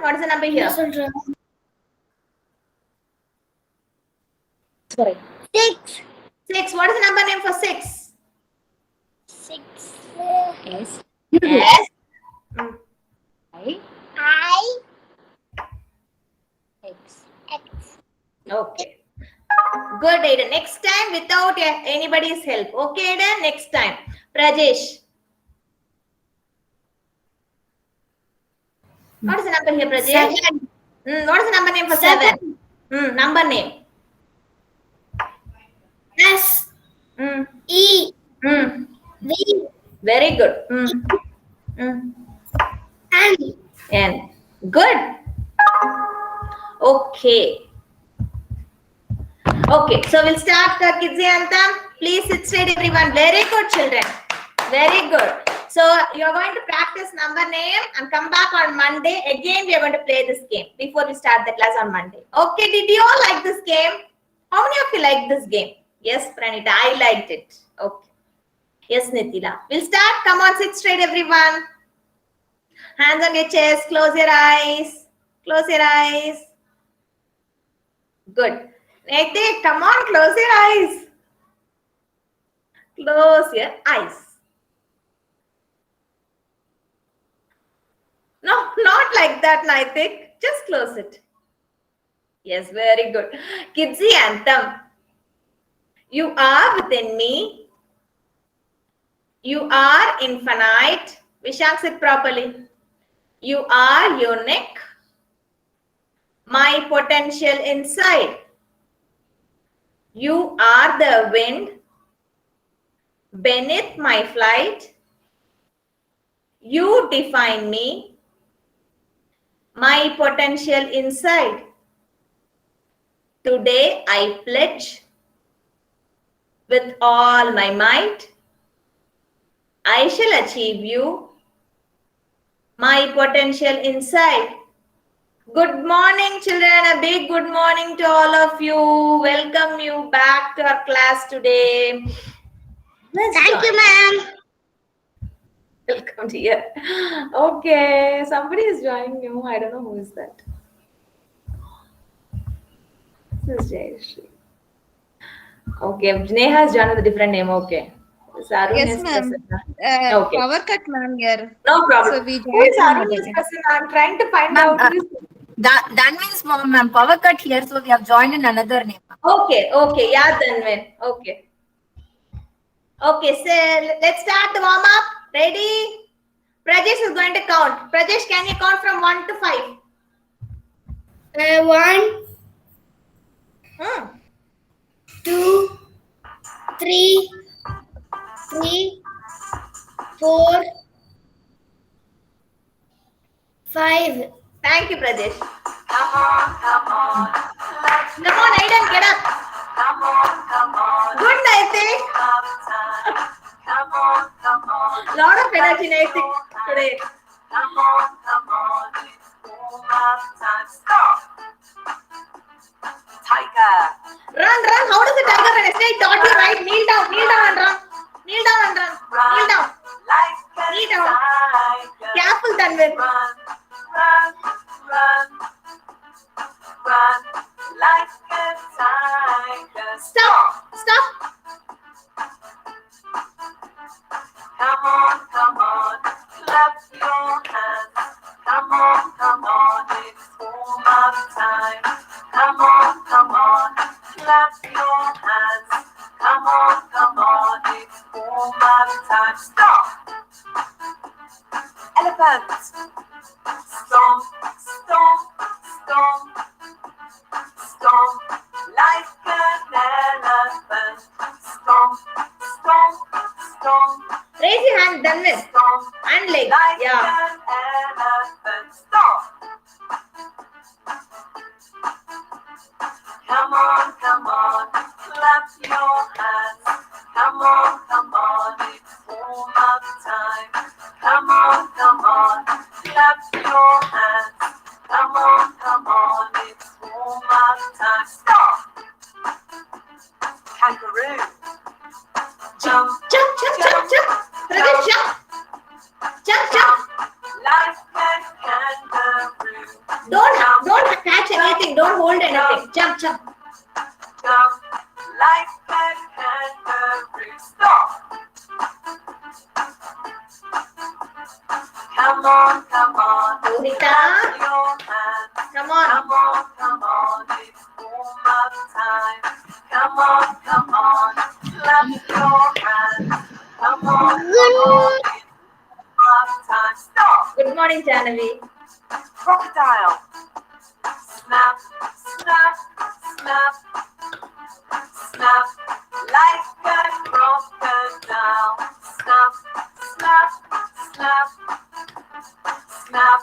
What is the number here? Sorry. 6. 6. What is the number name for 6? 6. S. S. I. I. X. X. Okay. Good, Aiden. Next time without anybody's help. Okay, Aiden? Next time. Prajesh. What is the number here, Prajesh? 7. What is the number name for 7? Number name. S. E. V. Very good. N. N. Good. Okay. Okay, so we'll start the Kids Anthem. Please sit straight, everyone. Very good, children. Very good. So you're going to practice number name and come back on Monday. Again, we are going to play this game before we start the class on Monday. Okay, did you all like this game? How many of you like this game? Yes, Pranita, I liked it. Okay. Yes, Nitila. We'll start. Come on, sit straight, everyone. Hands on your chest. Close your eyes. Close your eyes. Good. Nate, come on, close your eyes. Close your eyes. No, not like that, Naitik. Just close it. Yes, very good. Kidsy Anthem. You are within me. You are infinite. Vishak, sit properly. You are unique. My potential inside. You are the wind beneath my flight. You define me. My potential inside. Today I pledge with all my might. I shall achieve you. My potential inside. Good morning, children. A big good morning to all of you. Welcome you back to our class today. Thank you, ma'am. Welcome, dear. Okay, somebody is joining you. I don't know who is that. This is Jayashree. Okay, Neha has joined with a different name. Okay. Sarun Yes, is ma'am. Prasanna. Okay. Power cut, ma'am, here. No problem. So we Who is joined Arun from is again. Prasanna? I'm trying to find Ma'am, out who is. that means, ma'am, power cut here, so we have joined in another name. Okay, okay. Yeah, Dhanvin. Okay. Okay, so let's start the warm up. Ready? Prajesh is going to count. Prajesh, can you count from 1 to 5? 1, 2, 3, 4, 5. Thank you, Prajesh. Come on, Aiden, get up. Good, Naitik. Lot of energy, Naitik, today. Run. How does the tiger run? Yesterday I taught you, right? Kneel down and run. Kneel down and run. Kneel down. Kneel down. Careful, Dhanvir. Run like a tiger. Stop. Come on, clap your hands. Come on, it's warm up time. Come on, clap your hands. Come on, it's warm up time. Stop. Elephant. Stomp. Like an elephant. Stomp. Raise your hand, Dhanvir. And leg. Like Yeah. an elephant. Stomp. Come on, clap your hands. Come on, it's warm up time. Come on, clap your hands. Come on, it's warm up time. Stop. Kangaroo. Jump. Pradesh, jump. Like a kangaroo. Don't catch anything. Don't hold anything. Jump, jump. Jump like a kangaroo. Stop. Come on, come on. Rohita. Clap your hands. Come on. Come on, come on. It's warm-up time. Come on, come on. Clap your hands. Come on, come on. It's warm-up time. Stop. Good morning, Janavi. Crocodile. Snap, snap, snap, snap, like a crocodile. Snap, snap, snap, snap,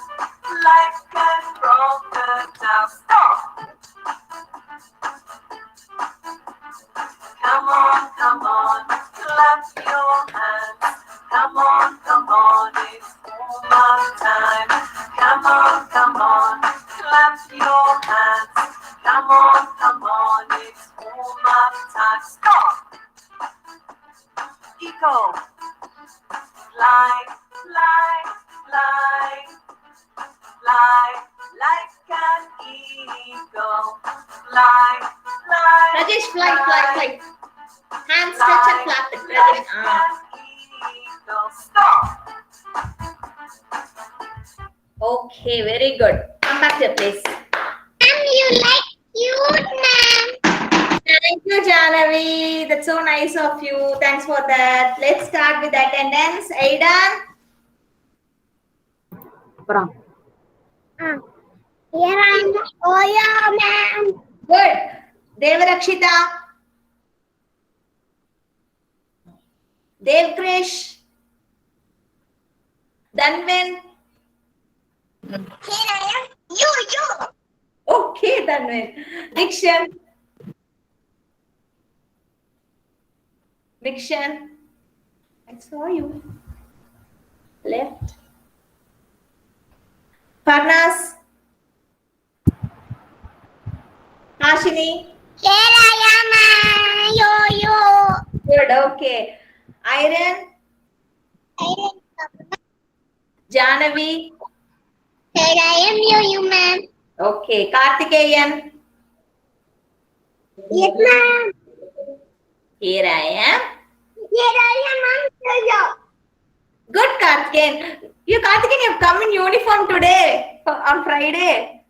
like a crocodile. Stop. Come on, clap your hands. Come on, it's warm-up time. Come on, clap your hands. Come on, it's warm-up time. Stop. Eagle. Fly, fly, fly, fly like an eagle. Fly, fly. Rajesh, fly, fly, fly. Hands touch and clap it. Rajesh. Stop. Okay, very good. Come back to your place. You like cute, ma'am. Thank you, Janavi. That's so nice of you. Thanks for that. Let's start with attendance. Aidan. Here I am. Oh, yeah, ma'am. Good. Devarakshita. Devkrish. Danvin. Here I am. You. Okay, Danvin. Dikshan. Dikshan. I saw you. Left. Parnas. Hashini. Here I am. Yo. Good, okay. Iron. Janavi. Here I am. You, ma'am. Okay. Karthikeyan. Yes, ma'am. Here I am. Here I am. Yo. Good, Karthikeyan. You, Karthikeyan, you've come in uniform today on Friday.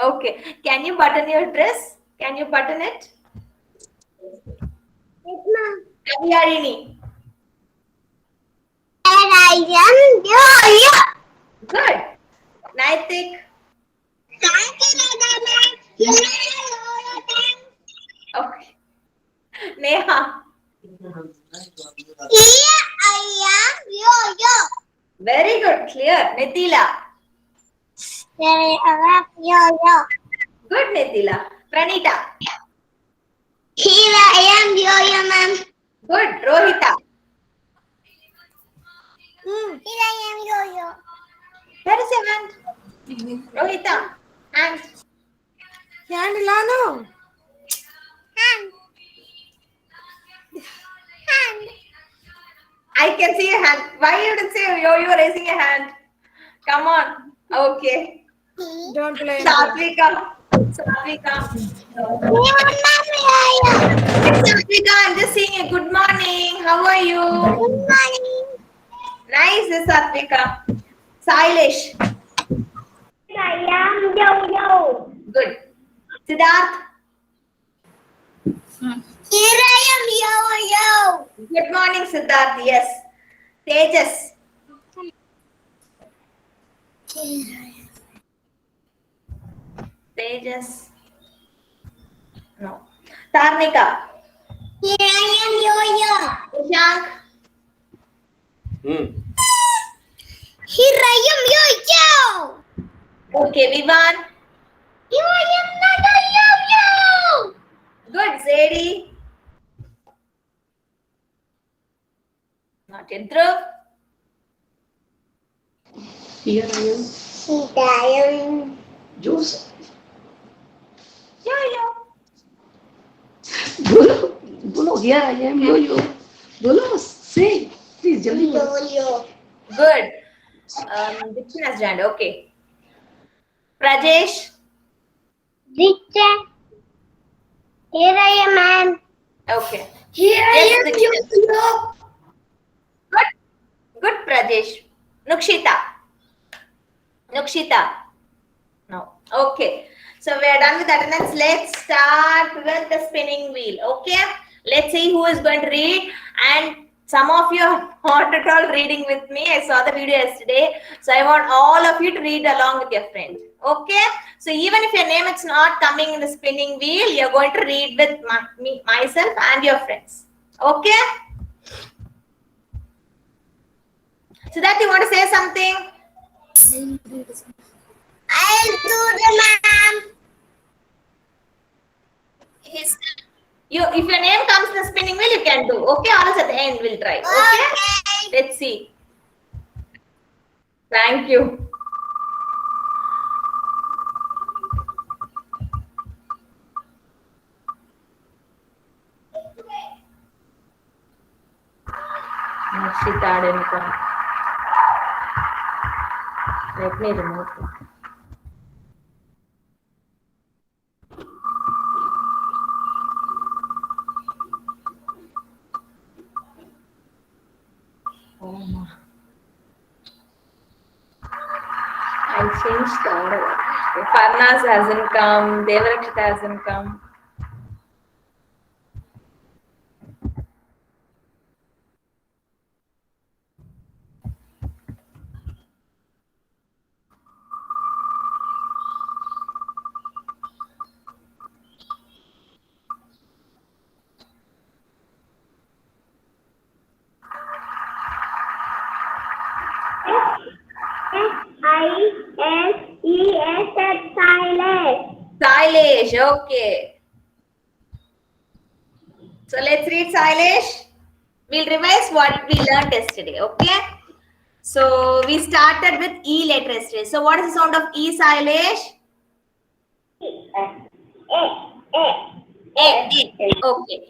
Okay. Can you button your dress? Can you button it? Yes, ma'am. Avyarini. Here I am. Yo. Good. Naitik. Thank you, ma'am. Here Okay. Neha. I am. Yo. Very good. Clear. Nitila. Here I am. Yo. Good, Nitila. Pranita. Here I am. Yo, ma'am. Good. Rohita. Here I am. Yo. Where is your hand? Rohita. Hand. Hand. I can see your hand. Why you didn't say you're raising your hand? Come on. Okay. Don't play. Satvika. Satvika, I'm just saying good morning. How are you? Good morning. Nice, Satvika. Sailesh. Here I am. Yo. Good. Siddharth. Here I am. Yo. Good morning, Siddharth. Yes. Tejas. Tejas. No. Tarnika. Here I am. Yo. Shank. Here I am. Yo. Okay, Vivan. Here I am. Yo. Good, Zedi. Not yet. Dhruv. Here I am. Here I am. Juice. Yeah. बोलो here I am. Yo. बोलो say please जल्दी बोलो. Yo. Good. Dikshan has joined. Okay. Prajesh. Teacher. Here I am, ma'am. Okay. Here Yes, Diksha. Good. Good, Prajesh. Nukshita. Nukshita. No. Okay. So we are done with attendance. Let's start with the spinning wheel. Okay. Let's see who is going to read. And some of you are not at all reading with me. I saw the video yesterday. So I want all of you to read along with your friend. Okay. So even if your name is not coming in the spinning wheel, you're going to read with myself and your friends. Okay. So that you want to say something? I'll do the ma'am. If your name comes in the spinning wheel, you can do. Okay, or else at the end we'll try. Okay? Let's see. Thank you. Nukshita didn't come. Let me remove it. Oh my. I changed the order. Parnas hasn't come. Devarakshita hasn't come. Silesh. Silesh. Silesh, okay. So let's read Silesh. We'll revise what we learned yesterday, okay? So we started with E letter yesterday. So what is the sound of E, Silesh? Okay.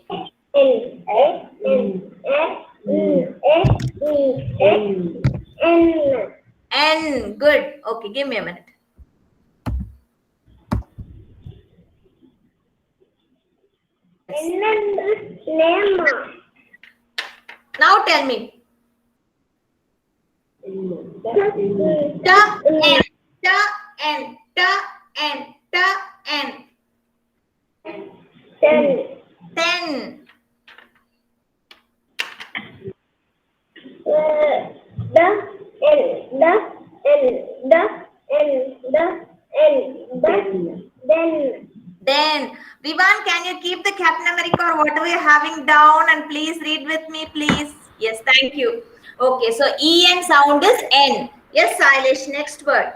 N, good. Okay, give me a minute. Now tell me. Ta, N, ta, N, ta, N, ta, N. 10. Then, Vivan, can you keep the Captain America or whatever you're having down and please read with me, please? Yes, thank you. Okay, so E and sound is N. Yes, Silesh, next word.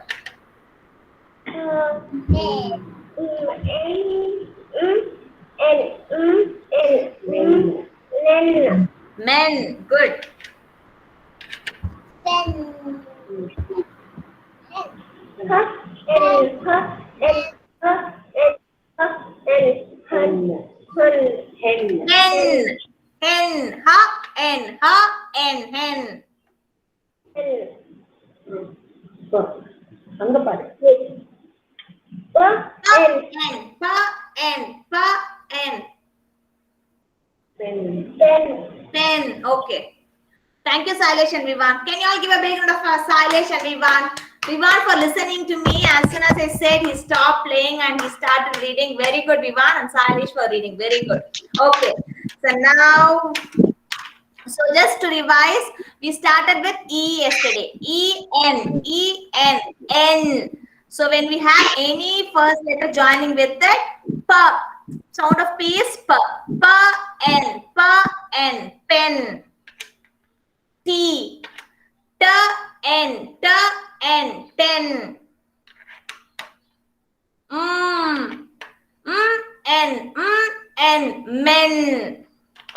Men, good. Hen, ha, N, ha, N, hen. Pen. Okay. Thank you, Silesh and Vivan. Can you all give a big round of Silesh and Vivan? Vivan for listening to me. As soon as I said, he stopped playing and he started reading. Very good, Vivan, and Silesh for reading. Very good. Okay. So now, just to revise, we started with E yesterday. E, N, N. So when we have any first letter joining with that, P. Sound of P is P. N, pen. T, N, ten. N, men.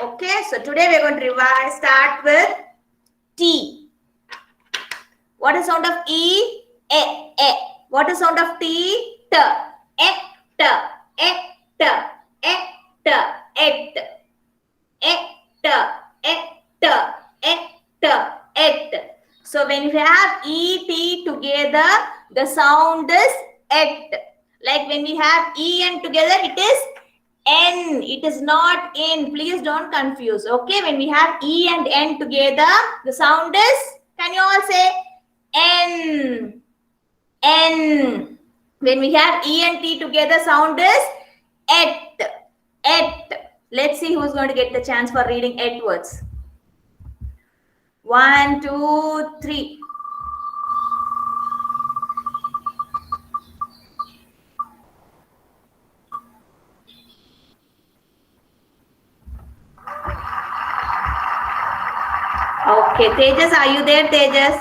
Okay, so today we're going to revise. Start with T. What is sound of E? A. What is sound of T? T. Et. So when we have E, T together, the sound is et. Like when we have en together, it is n. It is not in. Please don't confuse. Okay, when we have e and n together, the sound is, can you all say n? N. When we have e and t together, sound is et. Et. Let's see who's going to get the chance for reading et words. 1, 2, 3. Okay, Tejas, are you there, Tejas?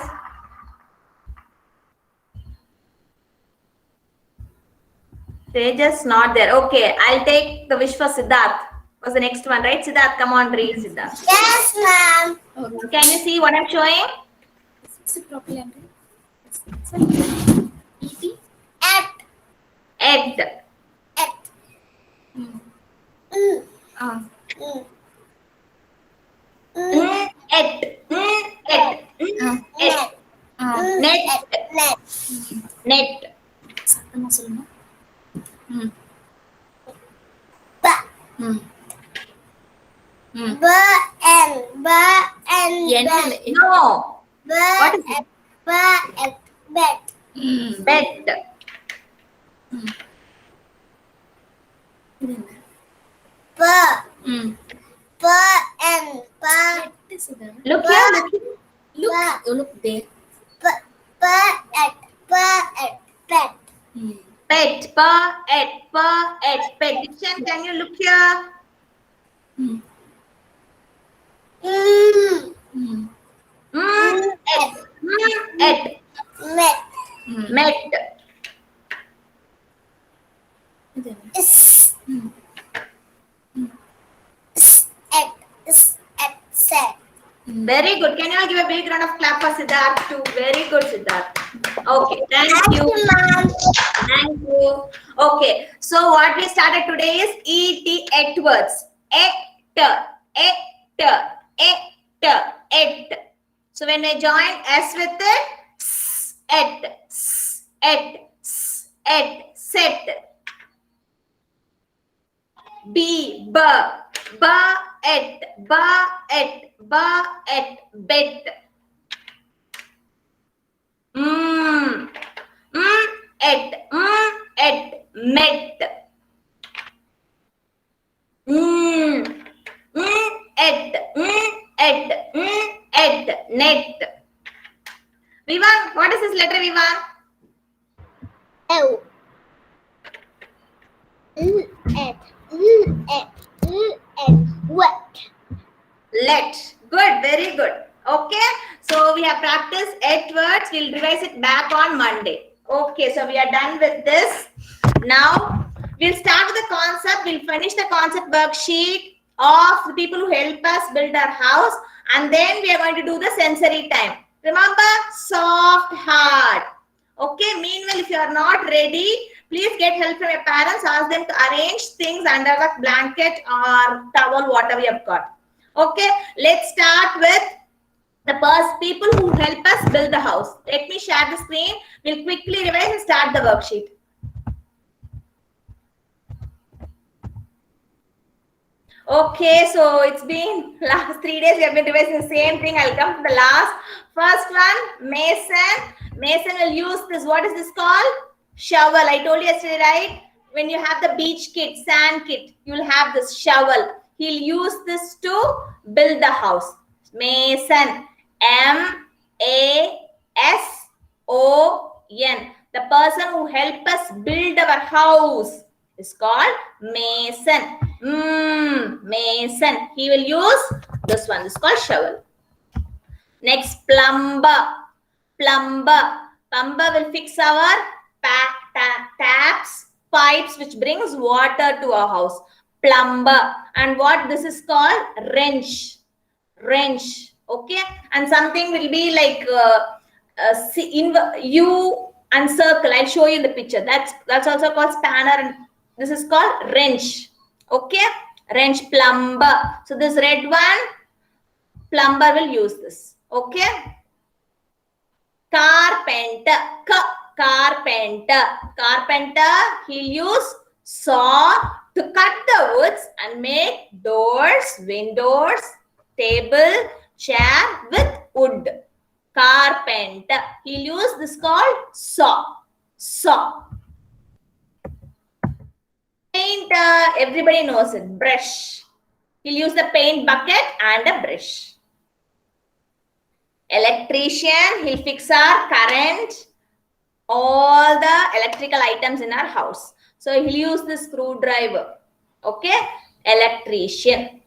Tejas not there. Okay, I'll take the wish for Siddharth. Was the next one, right? Siddharth, come on, read Siddharth. Yes, ma'am. Can you see what I'm showing? At. Et. At. Mm. Et. Et. Et. Net. Net. Net. சத்தமா சொல்லுங்க. ம். Ba. ம். ம். Ba and ba and என்ன? ba. No. Ba What is and ba and bet. ம். Bet. இது என்ன? Ba. ம். Ba and ba. Look here. Look here. Look there. Ba and ba and bet. ம். Pet. Pa. Et. Pa. Et. Pet. Dikshan, can you look here? ம். Mm. ம். Et. Et. Met. ம். Met. இது என்ன? Is. ம். Is at. Is at set. Very good. Can you all give a big round of clap for Siddharth too? Very good, Siddharth. Okay, thank you. Ma'am. Thank you. Okay, so what we started today is et words. Et, So when I join s with it, set. B, et, bet. Et, met. Et, net. Vivan, what is this letter, Vivan? L. At. What? Let. Good, very good. Okay, so we have practiced 8 words. We'll revise it back on Monday. Okay, so we are done with this. Now we'll start with the concept. We'll finish the concept worksheet of the people who help us build our house, and then we are going to do the sensory time. Remember, soft heart. Okay, meanwhile, if you are not ready, please get help from your parents. Ask them to arrange things under the blanket or towel, whatever you have got. Okay, let's start with the first people who help us build the house. Let me share the screen. We'll quickly revise and start the worksheet. Okay, so it's been last 3 days we have been revising the same thing. I'll come to the last. First one, Mason. Mason will use this. What is this called? Shovel. I told you yesterday, right? When you have the beach kit, sand kit, you will have this shovel. He'll use this to build the house. Mason. M-A-S-O-N. The person who helped us build our house is called Mason. Mason. He will use this one. This is called shovel. Next, plumber. Plumber. Plumber will fix our taps, pipes which brings water to our house. Plumber. And what this is called? Wrench. Wrench. Okay, and something will be like U and circle. I'll show you in the picture. That's also called spanner, and this is called wrench. Okay, wrench, plumber. So this red one, plumber will use this. Okay, carpenter. carpenter. Carpenter, he'll use saw to cut the woods and make doors, windows, table, chair with wood. Carpenter. He'll use this called saw. Saw. Paint, everybody knows it. Brush. He'll use the paint bucket and a brush. Electrician, he'll fix our current, all the electrical items in our house. So he'll use the screwdriver. Okay, electrician.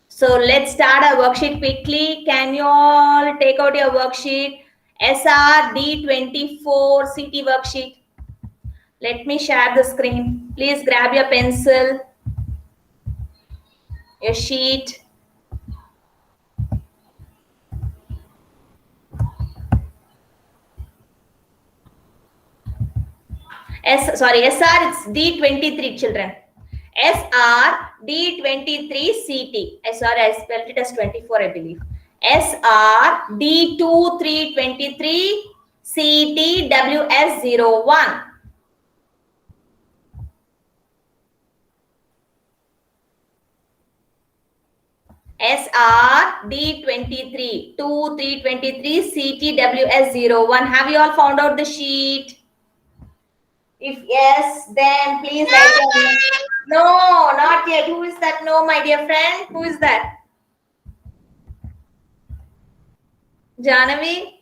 So let's start our worksheet quickly. Can you all take out your worksheet? SRD24 CT worksheet. Let me share the screen. Please grab your pencil, your sheet. SR, it's D23 children. SR D23 CT. Sorry, I spelled it as 24, I believe. SR D2323 CT WS01. SR D23 2323 CT WS01. Have you all found out the sheet? If yes, then please write your name. No, not yet. Who is that? No, my dear friend. Who is that? Janavi?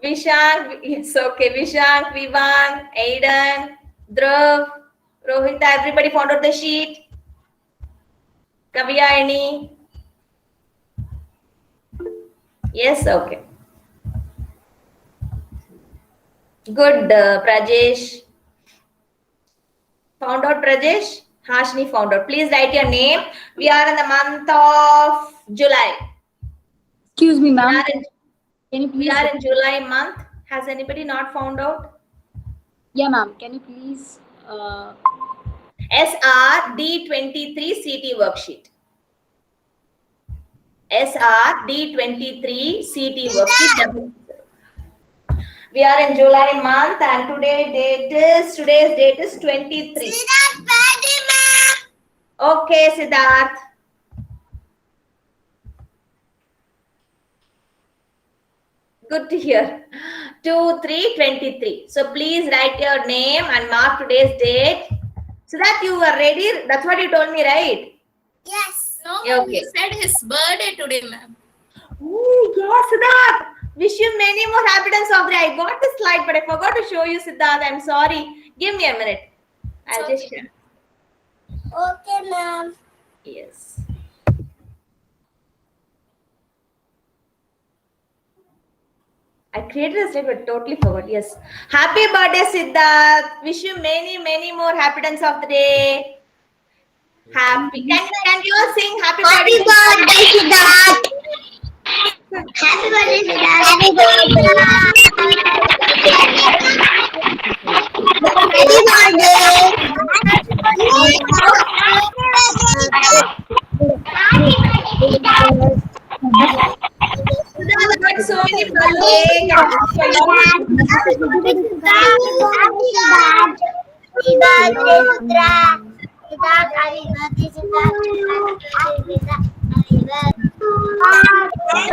Vishank? Yes, okay. Vishank, Vivang, Aidan, Dhruv, Rohita. Everybody found out the sheet? Kavya, yes, okay. Good, Prajesh. Found out, Prajesh? Hashni found out. Please write your name. We are in the month of July. Excuse me, ma'am. We are in July month. Has anybody not found out? Yeah, ma'am. Can you please? SR D23 CT worksheet. SR D23 CT worksheet. We are in July month and today's date is 23. Okay, Siddharth. Good to hear. 2/3/23. So please write your name and mark today's date. So that you are ready. That's what you told me, right? Yes. No, Yeah, ma'am, okay. he said his birthday today, ma'am. Oh, yeah, Siddharth. Wish you many more happy days of the day. I got the slide, but I forgot to show you, Siddharth. I'm sorry. Give me a minute. I'll just share. Okay, ma'am. Yes. I created a slide, but totally forgot. Yes. Happy birthday, Siddharth. Wish you many, many more happy days of the day. Happy. Can you all sing happy birthday? Happy birthday, Siddharth. Happy birthday, Siddharth. Happy birthday. Siddharth got so many balloons.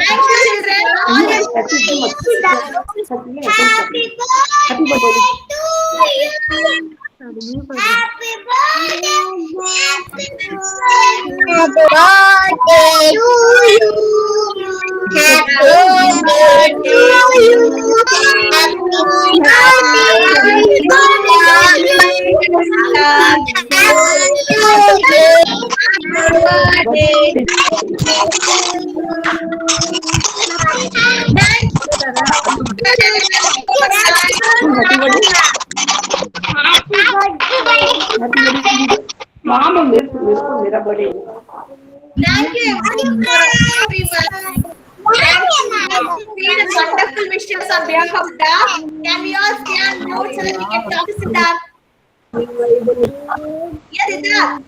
Thank you, children. All your Happy birthday to you. Happy birthday. Happy birthday to you. Happy birthday to you. मामा मेरे को मेरा birthday Thank you everyone. Read a wonderful wishes on behalf of staff. Can we all stay on mute so that we can talk to Siddharth? Yes, Siddharth.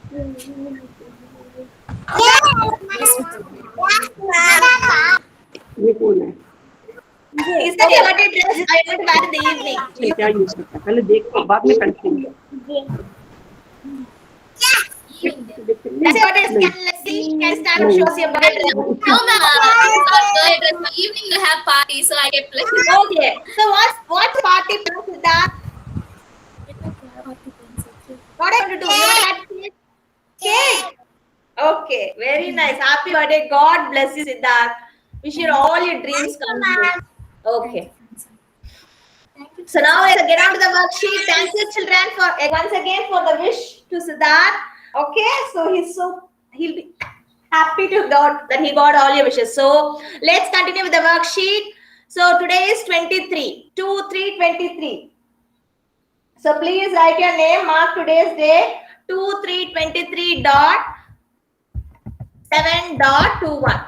ये कौन है Is that your birthday dress? I want to wear in the evening. क्या use करता है पहले देखो बाद में continue That's your birthday dress. Let's see. Can stand up, show us your birthday dress. No, ma'am. It's not birthday dress. Evening you have party, so I get play. Okay. So what's party plan with that? What are you going to do? You want to have cake? Cake. Okay. Very nice. Happy birthday. God bless you, Siddharth. Wish you all your dreams come true. Okay. So now let's get on to the worksheet. Thank you, children, for once again for the wish to Siddharth. Okay. So he'll be happy to God that he got all your wishes. So let's continue with the worksheet. So today is 23, 2/3/23. So please write your name, mark today's day, 2/3/23.7.21.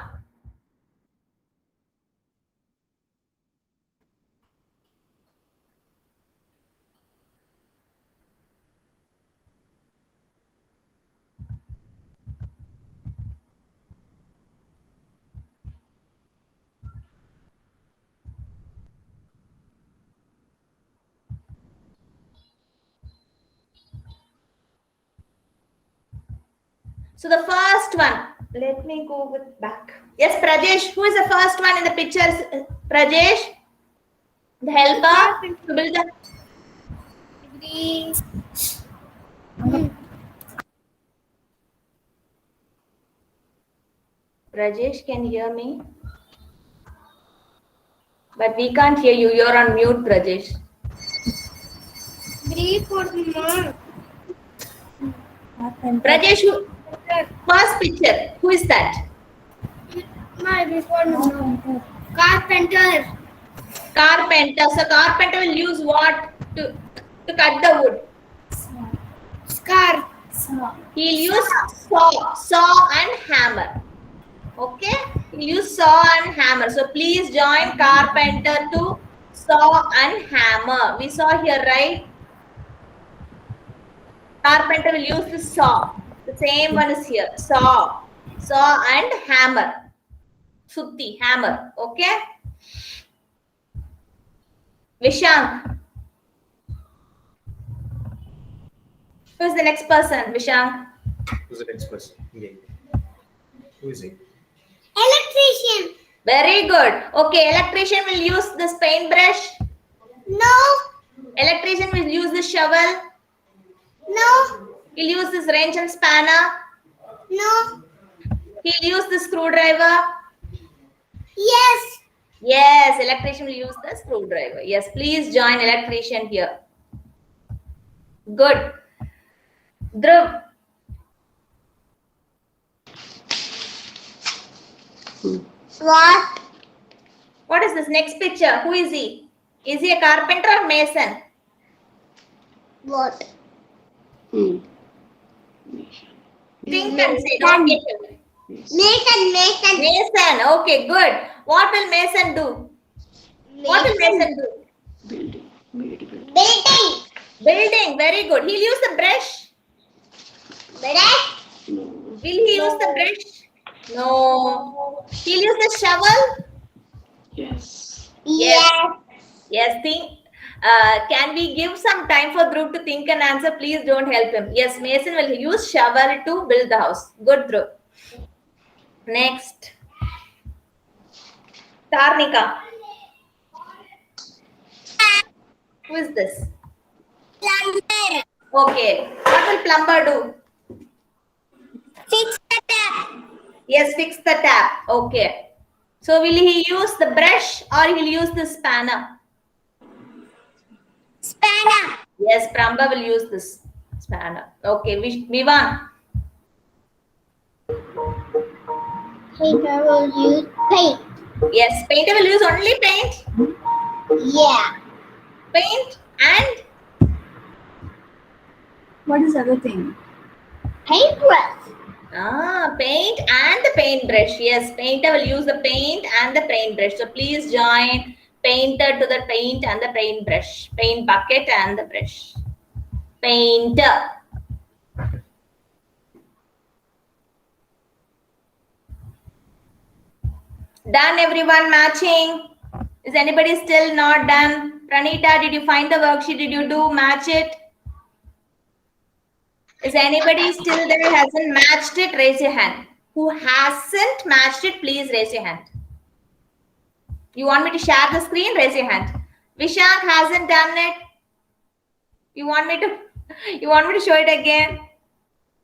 So the first one, let me go with back. Yes, Prajesh, who is the first one in the pictures? Prajesh, the helper to build the. Prajesh, can you hear me? But we can't hear you. You're on mute, Prajesh. Prajesh, first picture. Who is that? Carpenter. Carpenter. So carpenter will use what to cut the wood? Scar. He'll use saw and hammer. Okay? He'll use saw and hammer. So please join carpenter to saw and hammer. We saw here, right? Carpenter will use the saw. The same one is here. Saw and hammer. Sutti, hammer. Okay? Vishank. Who is the next person? Vishank. Who's the next person? Yeah. Who is he? Electrician. Very good. Okay, electrician will use this paintbrush. No. Electrician will use the shovel. No. He'll use this wrench and spanner. No. He'll use the screwdriver. Yes. Yes, electrician will use the screwdriver. Yes, please join electrician here. Good. Dhruv. What? What is this next picture? Who is he? Is he a carpenter or mason? What? Think and say. Don't get it. Mason. Mason. Okay, good. What will mason do? What will mason do? Building. Building. Very good. He'll use the brush. Brush. Will he use the brush? No. He'll use the shovel. Yes. Yes. Yes. Think. Can we give some time for Dhruv to think and answer? Please don't help him. Yes, mason will use shovel to build the house. Good, Dhruv. Next. Tarnika. Who is this? Plumber. Okay. What will plumber do? Fix the tap. Yes, fix the tap. Okay. So will he use the brush or he'll use the spanner? Spanner. Yes, plumber will use this spanner. Okay, Vivan. Painter will use paint. Yes, painter will use only paint. Yeah. Paint and What is other thing? Paintbrush. paint and the paintbrush. Yes, painter will use the paint and the paintbrush. So please join painter to the paint and the paintbrush. Paint bucket and the brush. Painter. Done, everyone matching. Is anybody still not done? Pranita, did you find the worksheet? Did you do match it? Is anybody still there hasn't matched it? Raise your hand. Who hasn't matched it, please raise your hand. You want me to share the screen? Raise your hand. Vishak hasn't done it. You want me to show it again?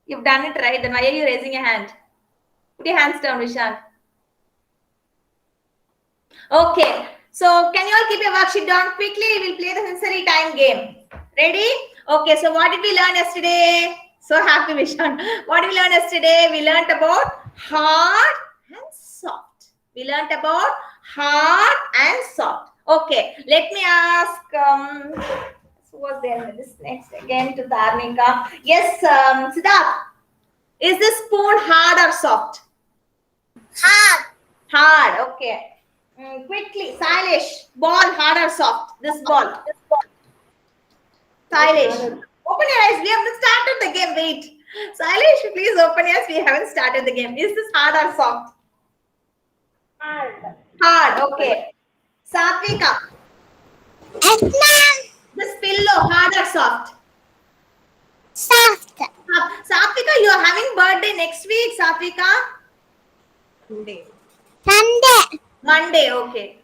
You've done it right. Then why are you raising your hand? Put your hands down, Vishak. Okay. So can you all keep your worksheet down quickly? We'll play the sensory time game. Ready? Okay. So what did we learn yesterday? So happy, Vishak. What did we learn yesterday? We learned about hard and soft. We learned about hard and soft. Okay. Let me ask. Who was there? This next again to Dharnika. Yes, Siddharth. Is the spoon hard or soft? Hard. Hard. Okay. Quickly, Sailesh. Ball hard or soft? This ball. Sailesh. Open your eyes. We haven't started the game. Wait. Sailesh, please open your eyes. We haven't started the game. Is this hard or soft? Hard. Hard. Okay. Satvika. Yes, ma'am. This pillow hard or soft? Soft. Satvika, you are having birthday next week, Satvika? Sunday. Monday, okay.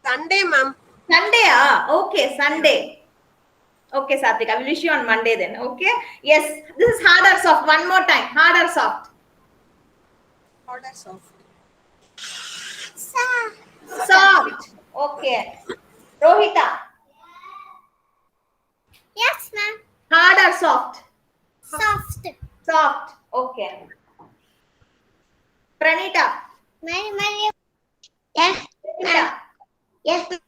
Sunday, ma'am. Sunday, okay, Sunday. Okay, Satvika, we'll wish you on Monday then, okay? Yes, this is hard or soft. One more time, hard or soft? Hard or soft? Soft. Soft, okay. Rohita, Yes, ma'am. hard or soft? Soft. Soft, okay. Pranita, Yes. Pranita, Yes.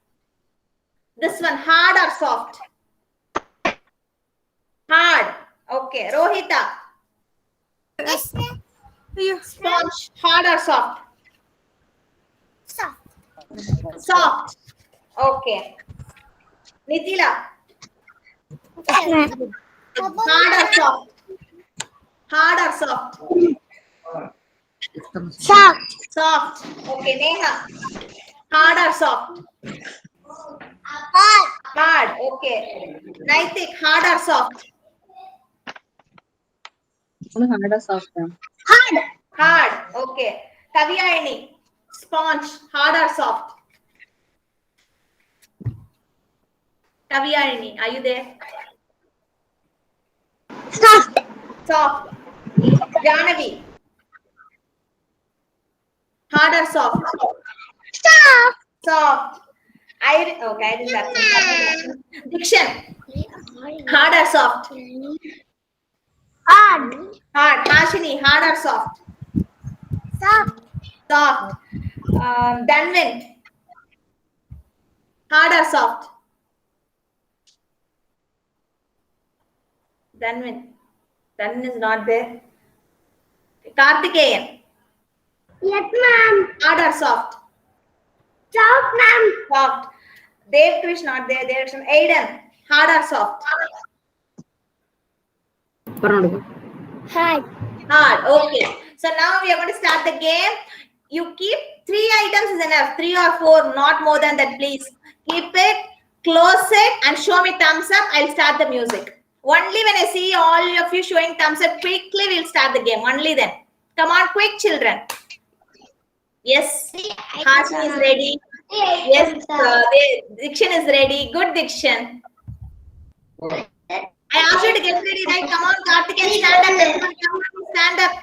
this one, hard or soft? Hard, okay. Rohita, Yes, ma'am. sponge, hard or soft? Soft. Soft, okay. Nitila, Yes, ma'am. hard or soft? Hard or soft? Soft. Soft. Okay, Neha. Hard or soft? Hard. Hard. Okay. Naitik, hard or soft? Hard or soft, ma'am? Hard. Hard. Okay. Kavyayani, sponge, hard or soft? Kavyayani, are you there? Soft. Soft. Janavi, hard or soft? Soft. Soft. Okay, I didn't have Dikshan, hard or soft? Hard. Hard. Hashini, hard or soft? Soft. Soft. Danvin, hard or soft? Danvin is not there. Karthikeyan, Yes, ma'am. hard or soft? Soft, ma'am. Soft. Dev Krish not there. Aiden, hard or soft? Hard. Hard. Okay. So now we are going to start the game. You keep 3 items is enough. 3 or 4, not more than that, please. Keep it, close it, and show me thumbs up. I'll start the music. Only when I see all of you showing thumbs up, quickly we'll start the game. Only then. Come on, quick, children. Yes. Hashini is ready. Yes. Dikshan is ready. Good, Dikshan. I asked you to get ready, right? Come on, Karthikeyan, stand up. Everyone, come on, stand up.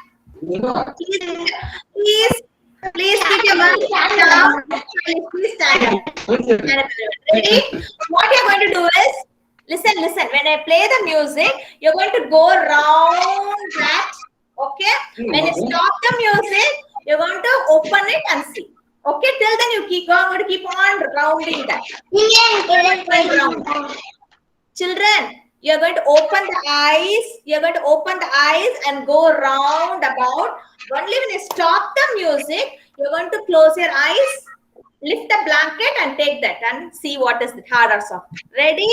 Please keep your hands down. Please stand up. Ready? What you're going to do is, listen. When I play the music, you're going to go round that. Okay? When you stop the music, you're going to open it and see. Okay? Till then, I'm going to keep on rounding that. Round. Children, you're going to open the eyes. You're going to open the eyes and go round about. Only when you stop the music, you're going to close your eyes, lift the blanket and take that and see what is hard or soft. Ready?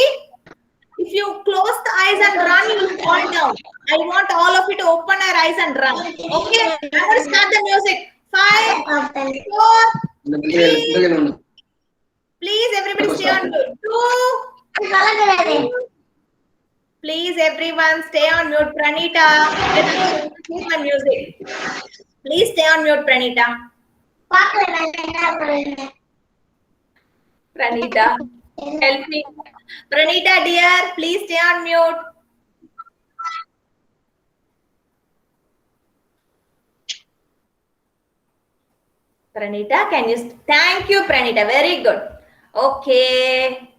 If you close the eyes and run, you will fall down. I want all of you to open your eyes and run. Okay? I'm going to start the music. 5, 4, 3, Please, everybody stay on mute. Two. Please, everyone stay on mute. Pranita, please my music. Please stay on mute, Pranita. Pranita, help me. Pranita, dear, please stay on mute. Pranita, can you? Thank you, Pranita. Very good. Okay.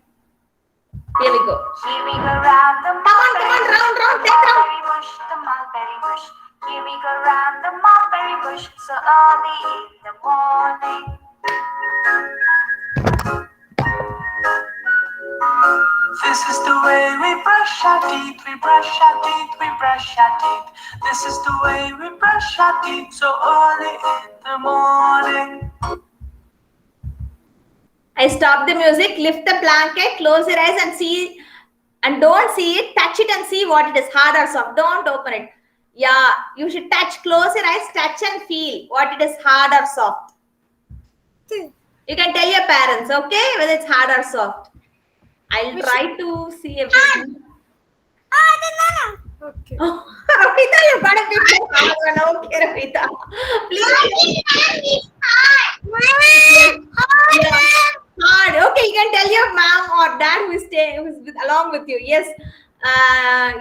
Here we go. Here we go round the Come on, round, take round. mulberry bush, the mulberry bush. Here we go round the mulberry bush, so early in the morning. This is the way we brush our teeth, we brush our teeth, we brush our teeth. This is the way we brush our teeth, so early in the morning. I stop the music, lift the blanket, close your eyes and see, and don't see it, touch it and see what it is, hard or soft. Don't open it. Yeah, you should touch, close your eyes, touch and feel what it is, hard or soft. You can tell your parents, okay, whether it's hard or soft. I'll try to see everything. Okay. Oh, Ravita, you got a bit more hard one. Okay, Ravita. Please. Hard. Okay, you can tell your mom or dad who's along with you. Yes,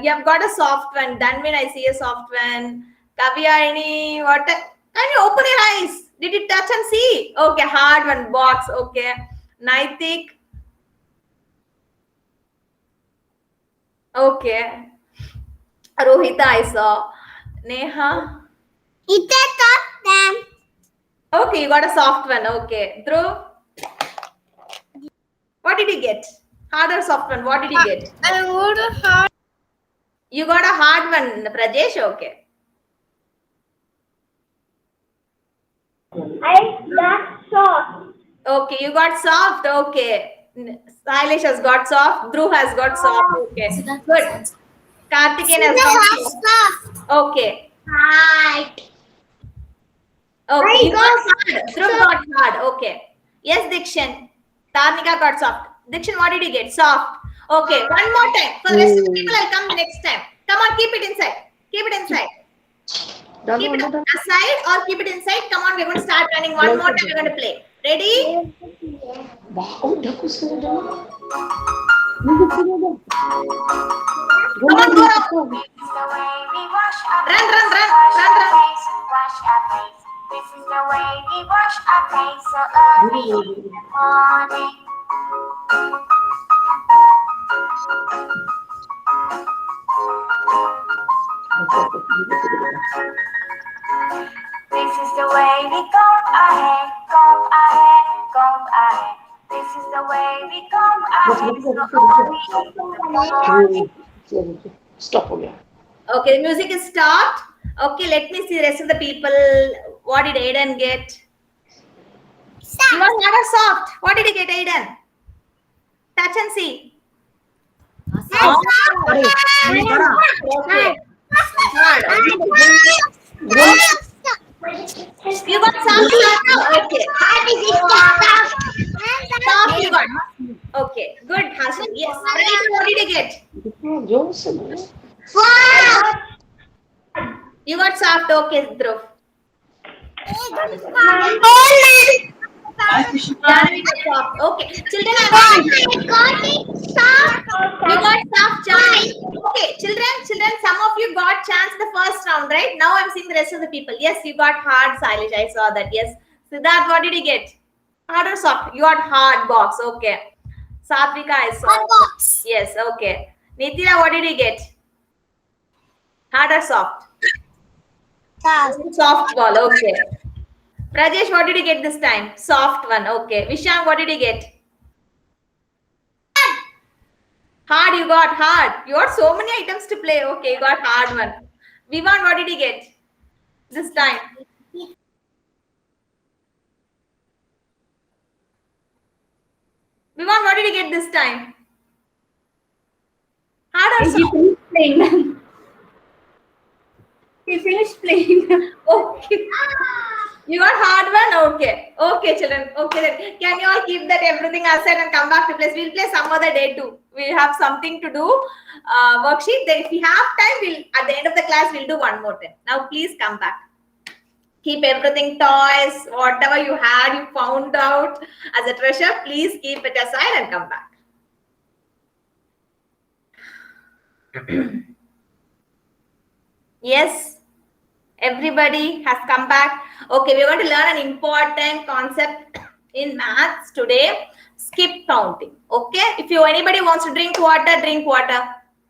you have got a soft one. Danvin, I see a soft one. Kavya, any what? Can you open your eyes? Did you touch and see? Okay, hard one. Box. Okay. Naitik. Okay. Rohita, I saw. Neha. Okay, you got a soft one. Okay. Dhruv. What did you get? Hard or soft one? What did you get? I got a hard. You got a hard one, Prajesh. Okay. I got soft. Okay, you got soft. Okay. Sailesh has got soft. Dhruv has got soft. Okay. Good. Karthikeyan has got soft. Okay. Hard. Okay. I You got got hard. Dhruv got hard. Okay. Yes, Dikshan. Tarnika got soft. Dikshan, what did you get? Soft. Okay. One more time. For the rest of the people, I'll come next time. Come on, keep it inside. Keep it inside. Keep it aside or keep it inside. Come on, we're going to start running. One more time, we're going to play. Ready? Come on, go around. This is the way we wash our Run, face, run, run, wash run, our run. face, wash our face. This is the way we wash our face, so early in the morning. This is the way we comb our hair, comb our hair, comb our hair. This is the way we comb our hair, so early in the morning. Stop again. Okay, the music is stopped. Okay, let me see the rest of the people. What did Aiden get? You was not a soft. What did you get, Aiden? Touch and see. Hard. Okay. Hard. You got soft. Okay. Soft you got. Okay. Good, Hasan. Yes. Pranita, what did you get? You got soft. Okay, Dhruv. Soft. Okay. Children, you got soft chance. Okay, children, some of you got chance in the first round, right? Now I'm seeing the rest of the people. Yes, you got hard, Sailesh. I saw that. Yes. Siddharth, what did you get? Hard or soft? You got hard box. Okay. Satvika, I saw. Hard box. Yes, okay. Nitya, what did you get? Hard or soft? Soft ball, okay. Rajesh, what did you get this time? Soft one, okay. Vishang, what did you get? Hard, you got hard. You got so many items to play. Okay, you got hard one. Vivan, what did you get this time? Vivan, what did you get this time? Hard or soft? Playing them. He finished playing them. Okay. You got hard one? Okay. Okay, children. Okay, then. Can you all keep that everything aside and come back to place? We'll play some other day too. We have something to do. Worksheet. Then if we have time, we'll at the end of the class, we'll do one more time. Now, please come back. Keep everything, toys, whatever you had, you found out as a treasure, please keep it aside and come back. Yes, everybody has come back. Okay, we're going to learn an important concept in maths today. Skip counting. Okay, if anybody wants to drink water, drink water.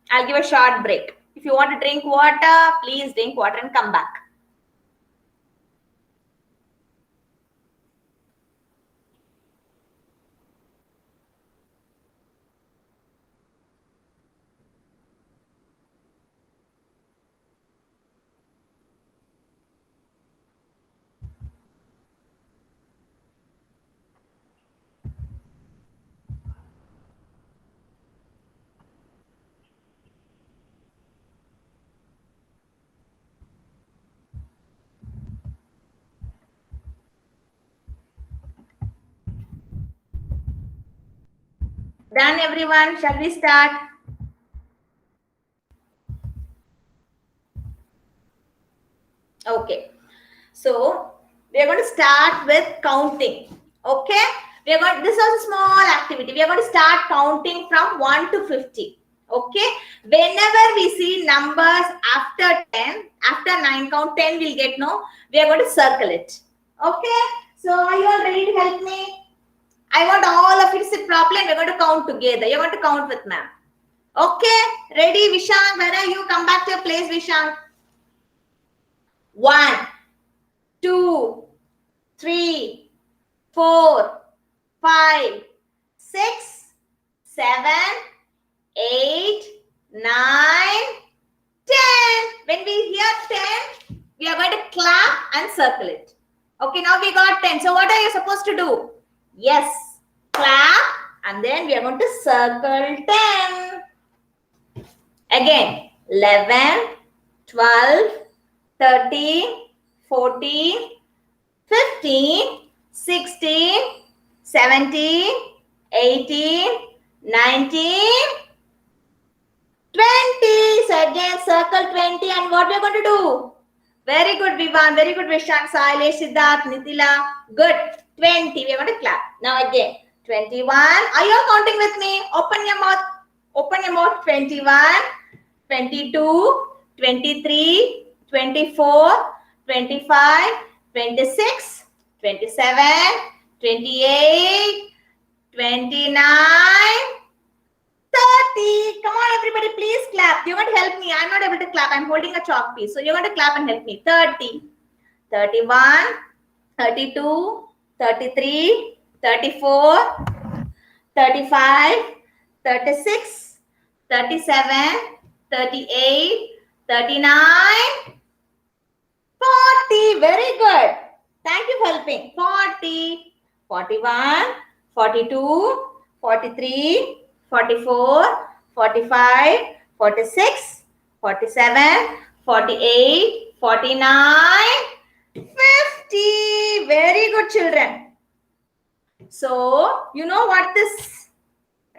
I'll give a short break. If you want to drink water, please drink water and come back. Done, everyone. Shall we start? Okay. So we are going to start with counting. Okay. This is a small activity. We are going to start counting from 1 to 50. Okay. Whenever we see numbers after 10, after 9 count 10, we'll get no. We are going to circle it. Okay. So are you all ready to help me? I want all of you to sit properly and we're going to count together. You're going to count with ma'am. Okay. Ready, Vishang? Where are you? Come back to your place, Vishang. 1, 2, 3, 4, 5, 6, 7, 8, 9, 10. When we hear 10, we are going to clap and circle it. Okay, now we got 10. So what are you supposed to do? Yes, clap and then we are going to circle 10. Again, 11, 12, 13, 14, 15, 16, 17, 18, 19, 20. So again, circle 20 and what we are going to do? Very good, Vivan. Very good, Vishant, Sailesh, Siddharth, Nitila. Good. 20. We are going to clap. Now again, 21. Are you all counting with me? Open your mouth. Open your mouth. 21, 22, 23, 24, 25, 26, 27, 28, 29, 30. Come on, everybody, please clap. You're going to help me. I'm not able to clap. I'm holding a chalk piece. So you're going to clap and help me. 30, 31, 32, 33, 34, 35, 36, 37, 38, 39, 40. Very good. Thank you for helping. 40, 41, 42, 43, 44, 45, 46, 47, 48, 49, 50. Very good, children. So, you know what this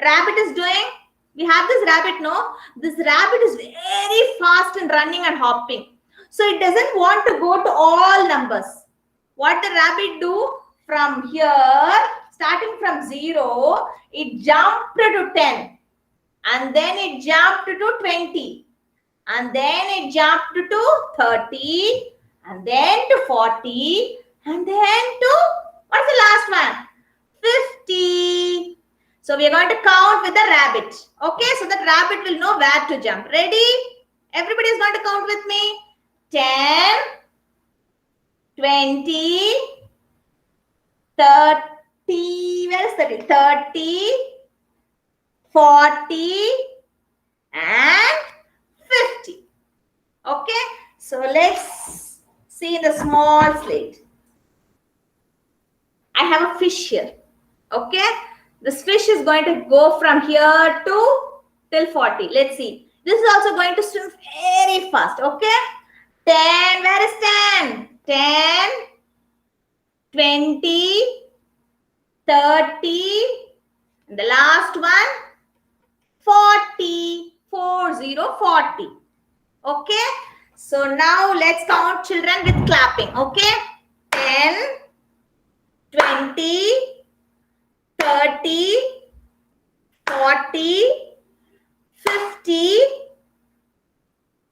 rabbit is doing? We have this rabbit, no? This rabbit is very fast in running and hopping. So, it doesn't want to go to all numbers. What the rabbit do? From here, starting from 0, it jumped to 10. And then it jumped to 20. And then it jumped to 30. And then to 40. And then to, what's the last one? 50. So we are going to count with the rabbit. Okay, so that rabbit will know where to jump. Ready? Everybody is going to count with me. 10, 20, 30, where is 30? 30, 40, and 50. Okay, so let's see the small slate. I have a fish here. Okay, this fish is going to go from here to till 40. Let's see. This is also going to swim very fast. Okay, 10. Where is 10? 10, 20, 30, and the last one 40. 40, 40. Okay. So now let's count children with clapping. Okay. 10, 20, 30, 40, 50.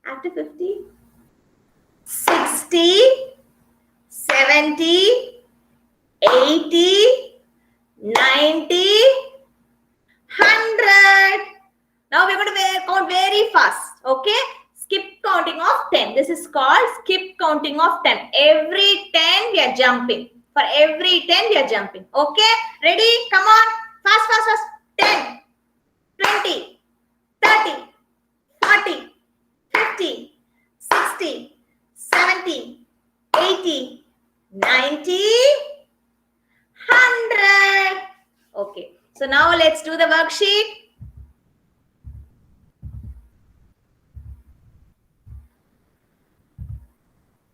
After 50, 60, 70, 80, 90, 100. Now we're going to count very fast. Okay. Skip counting of 10. This is called skip counting of 10. Every 10 we are jumping. For every 10 we are jumping. Okay. Ready? Come on. Fast, fast, fast. 10, 20, 30, 40, 50, 60, 70, 80, 90, 100. Okay. So now let's do the worksheet.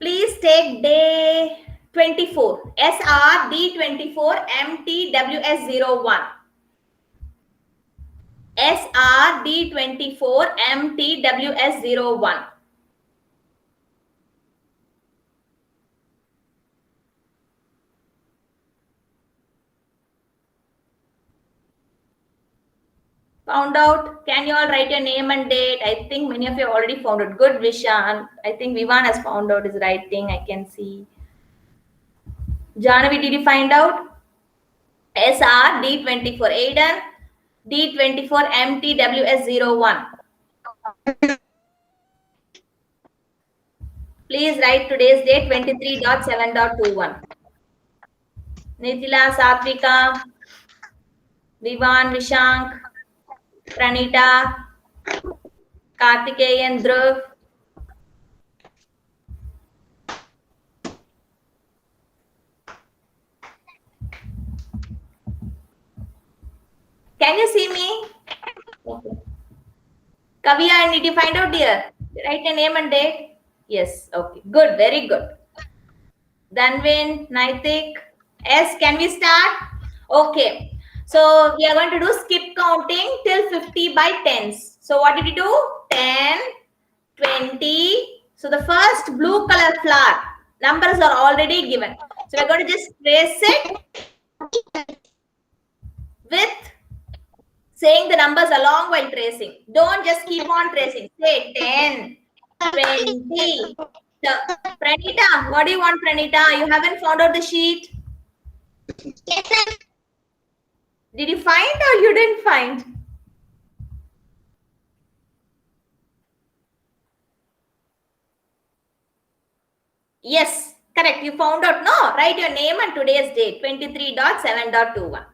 Please take day 24. SRD24 MTWS01. SRD24 MTWS01. Found out? Can you all write your name and date? I think many of you have already found it. Good, Vishan. I think Vivan has found out his writing. I can see. Janavi, did you find out? SR D24 Aiden D24 MTWS01. Please write today's date 23.7.21. Nithila, Satvika, Vivan, Vishank, Pranita, Kartikeyan, Dhruv. Can you see me? Okay. Kavya, did you find out, dear? Write your name and date. Yes. Okay. Good. Very good. Danvin, Naitik. Yes. Can we start? Okay. So we are going to do skip counting till 50 by 10s. So what did we do? 10, 20. So the first blue color flower numbers are already given. So we're going to just trace it with saying the numbers along while tracing. Don't just keep on tracing. Say 10, 20. Pranita, what do you want, Pranita? You haven't found out the sheet? Yes, ma'am. Did you find or you didn't find? Yes, correct. You found out, no? Write your name and today's date, 23.7.21.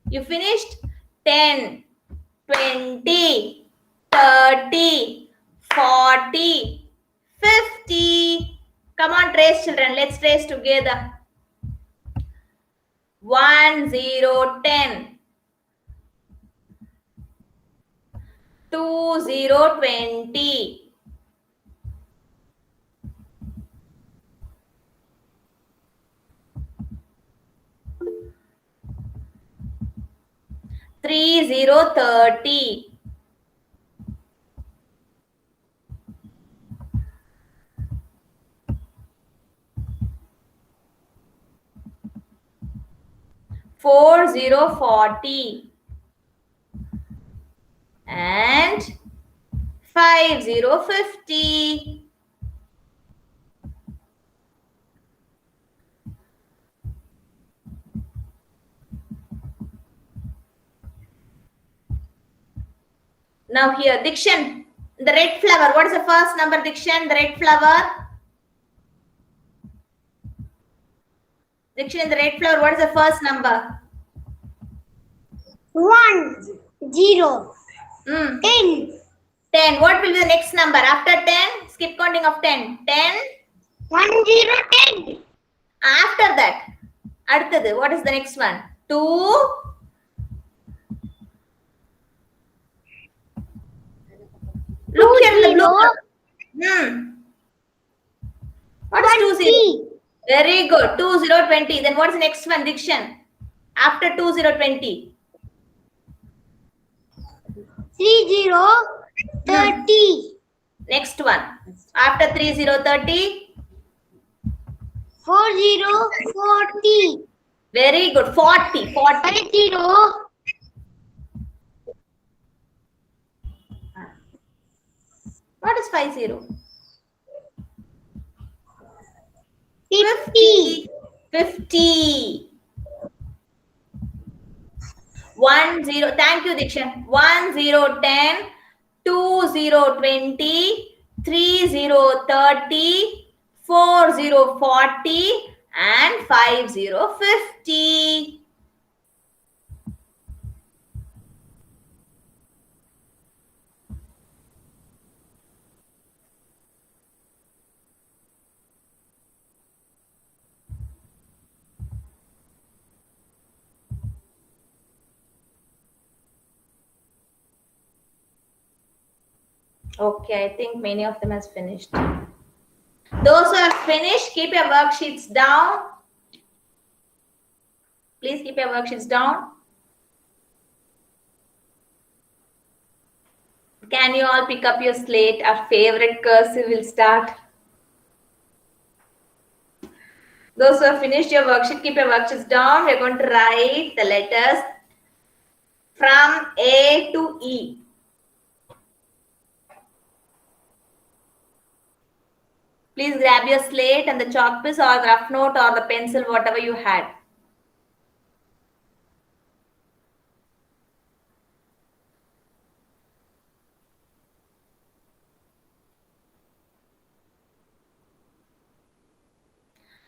You finished? 10, 20, 30, 40, 50. Come on, trace, children. Let's trace together. 1, 0, 10. 2, 0, 20. 3, 0, 30. 4, 0, 40. And 5, 0, 50. Now here, Dikshan, the red flower. What is the first number, Dikshan? The red flower. Dikshan, the red flower. What is the first number? 1, 0, 10. 10. 10. What will be the next number? After 10, skip counting of 10. 10. 1, 0, 10. After that, அடுத்தது, what is the next one? 2. Look here in the blue. What is 2, 0? Very good. 2020. Then what's the next one, Dikshan? After 2020. 30. Next one. After 3030. 40. Very good. 40. 50. What is 50? 50. 50. 10. Thank you, Dikshan. 1010, 2020, 3030, 4040, and 5050. Okay, I think many of them has finished. Those who have finished, keep your worksheets down. Please keep your worksheets down. Can you all pick up your slate? Our favorite cursive will start. Those who have finished your worksheet, keep your worksheets down. We're going to write the letters from A to E. Please grab your slate and the chalk piece or the rough note or the pencil, whatever you had.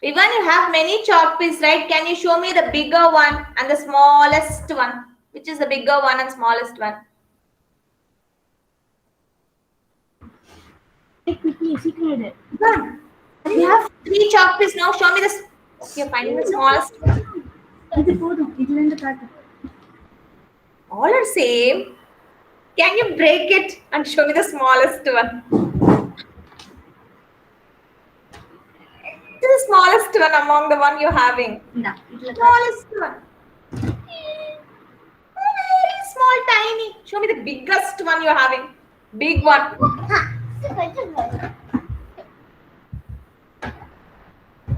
Even you have many chalk pieces, right? Can you show me the bigger one and the smallest one? Which is the bigger one and smallest one? Done. We have 3 chalk pieces now. Show me this. You're finding the smallest. All are same. Can you break it and show me the smallest one? The smallest one among the one you're having. Smallest one. Very small, tiny. Show me the biggest one you're having. Big one.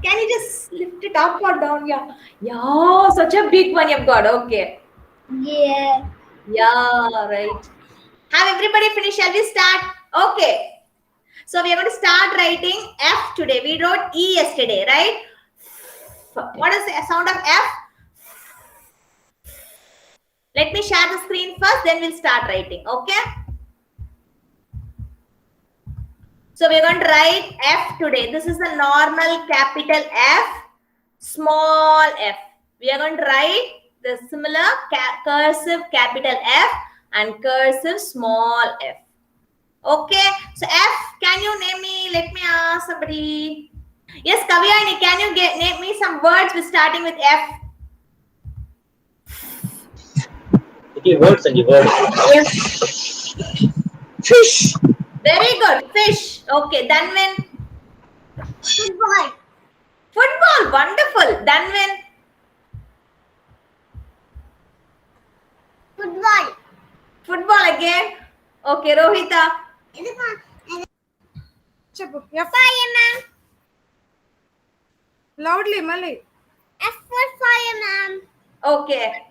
Can you just lift it up or down? Yeah. Yeah, such a big one you've got. Okay. Yeah. Yeah, right. Have everybody finished? Shall we start? Okay. So we are going to start writing F today. We wrote E yesterday, right? What is the sound of F? Let me share the screen first, then we'll start writing. Okay? So we're going to write F today. This is the normal capital F, small f. We are going to write the similar cursive capital F and cursive small f. Okay, so F, can you name me? Let me ask somebody. Yes, Kavyani, can you name me some words with starting with F? Okay, words and words. Fish. Very good, fish. Okay, Dhanvin. Football. Football, wonderful. Dhanvin. Football. Football again. Okay, Rohita. Fireman. Loudly, Malay. F for fireman. Okay.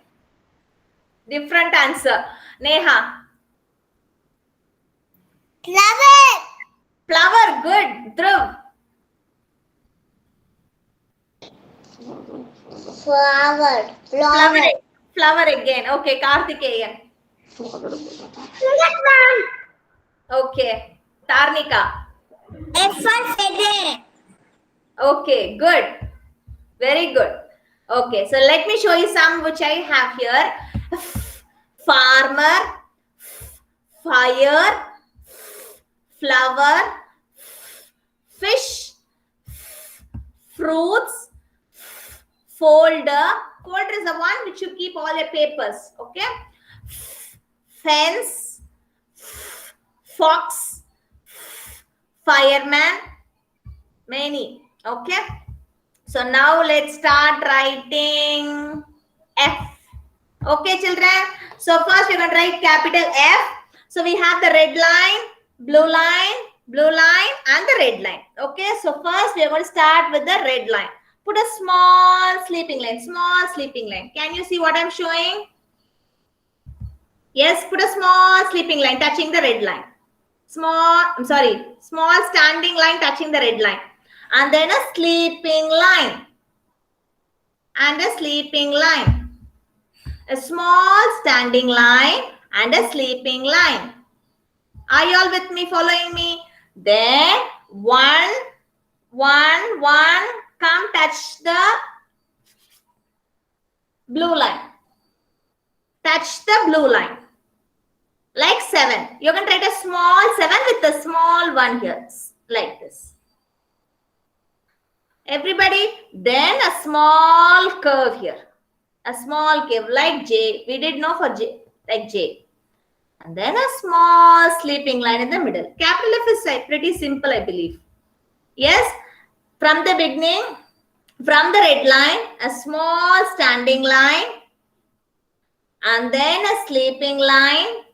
Different answer. Neha. Flower. Flower, good. Dhruv. Flower. Flower. Flower again. Okay, Karthikeyan. Okay. Tarnika. F for feather. Okay, good. Very good. Okay, so let me show you some which I have here. Farmer, fire, flower, fish, fruits, folder. Folder is the one which you keep all your papers. Okay. Fence, fox, fireman, many. Okay. So now let's start writing F. Okay, children. So first we're going to write capital F. So we have the red line, blue line, and the red line. Okay, so first we are going to start with the red line. Put a small sleeping line, Can you see what I'm showing? Yes, put a small sleeping line touching the red line. Small standing line touching the red line. And then a sleeping line. And a sleeping line. A small standing line and a sleeping line. Are you all with me, following me? Then one, come touch the blue line. Touch the blue line. Like 7. You can write a small 7 with a small 1 here. Like this. Everybody, then a small curve here. A small curve like J. We did know for J, like J. And then a small sleeping line in the middle. Capital F is pretty simple, I believe. Yes, from the beginning, from the red line, a small standing line. And then a sleeping line.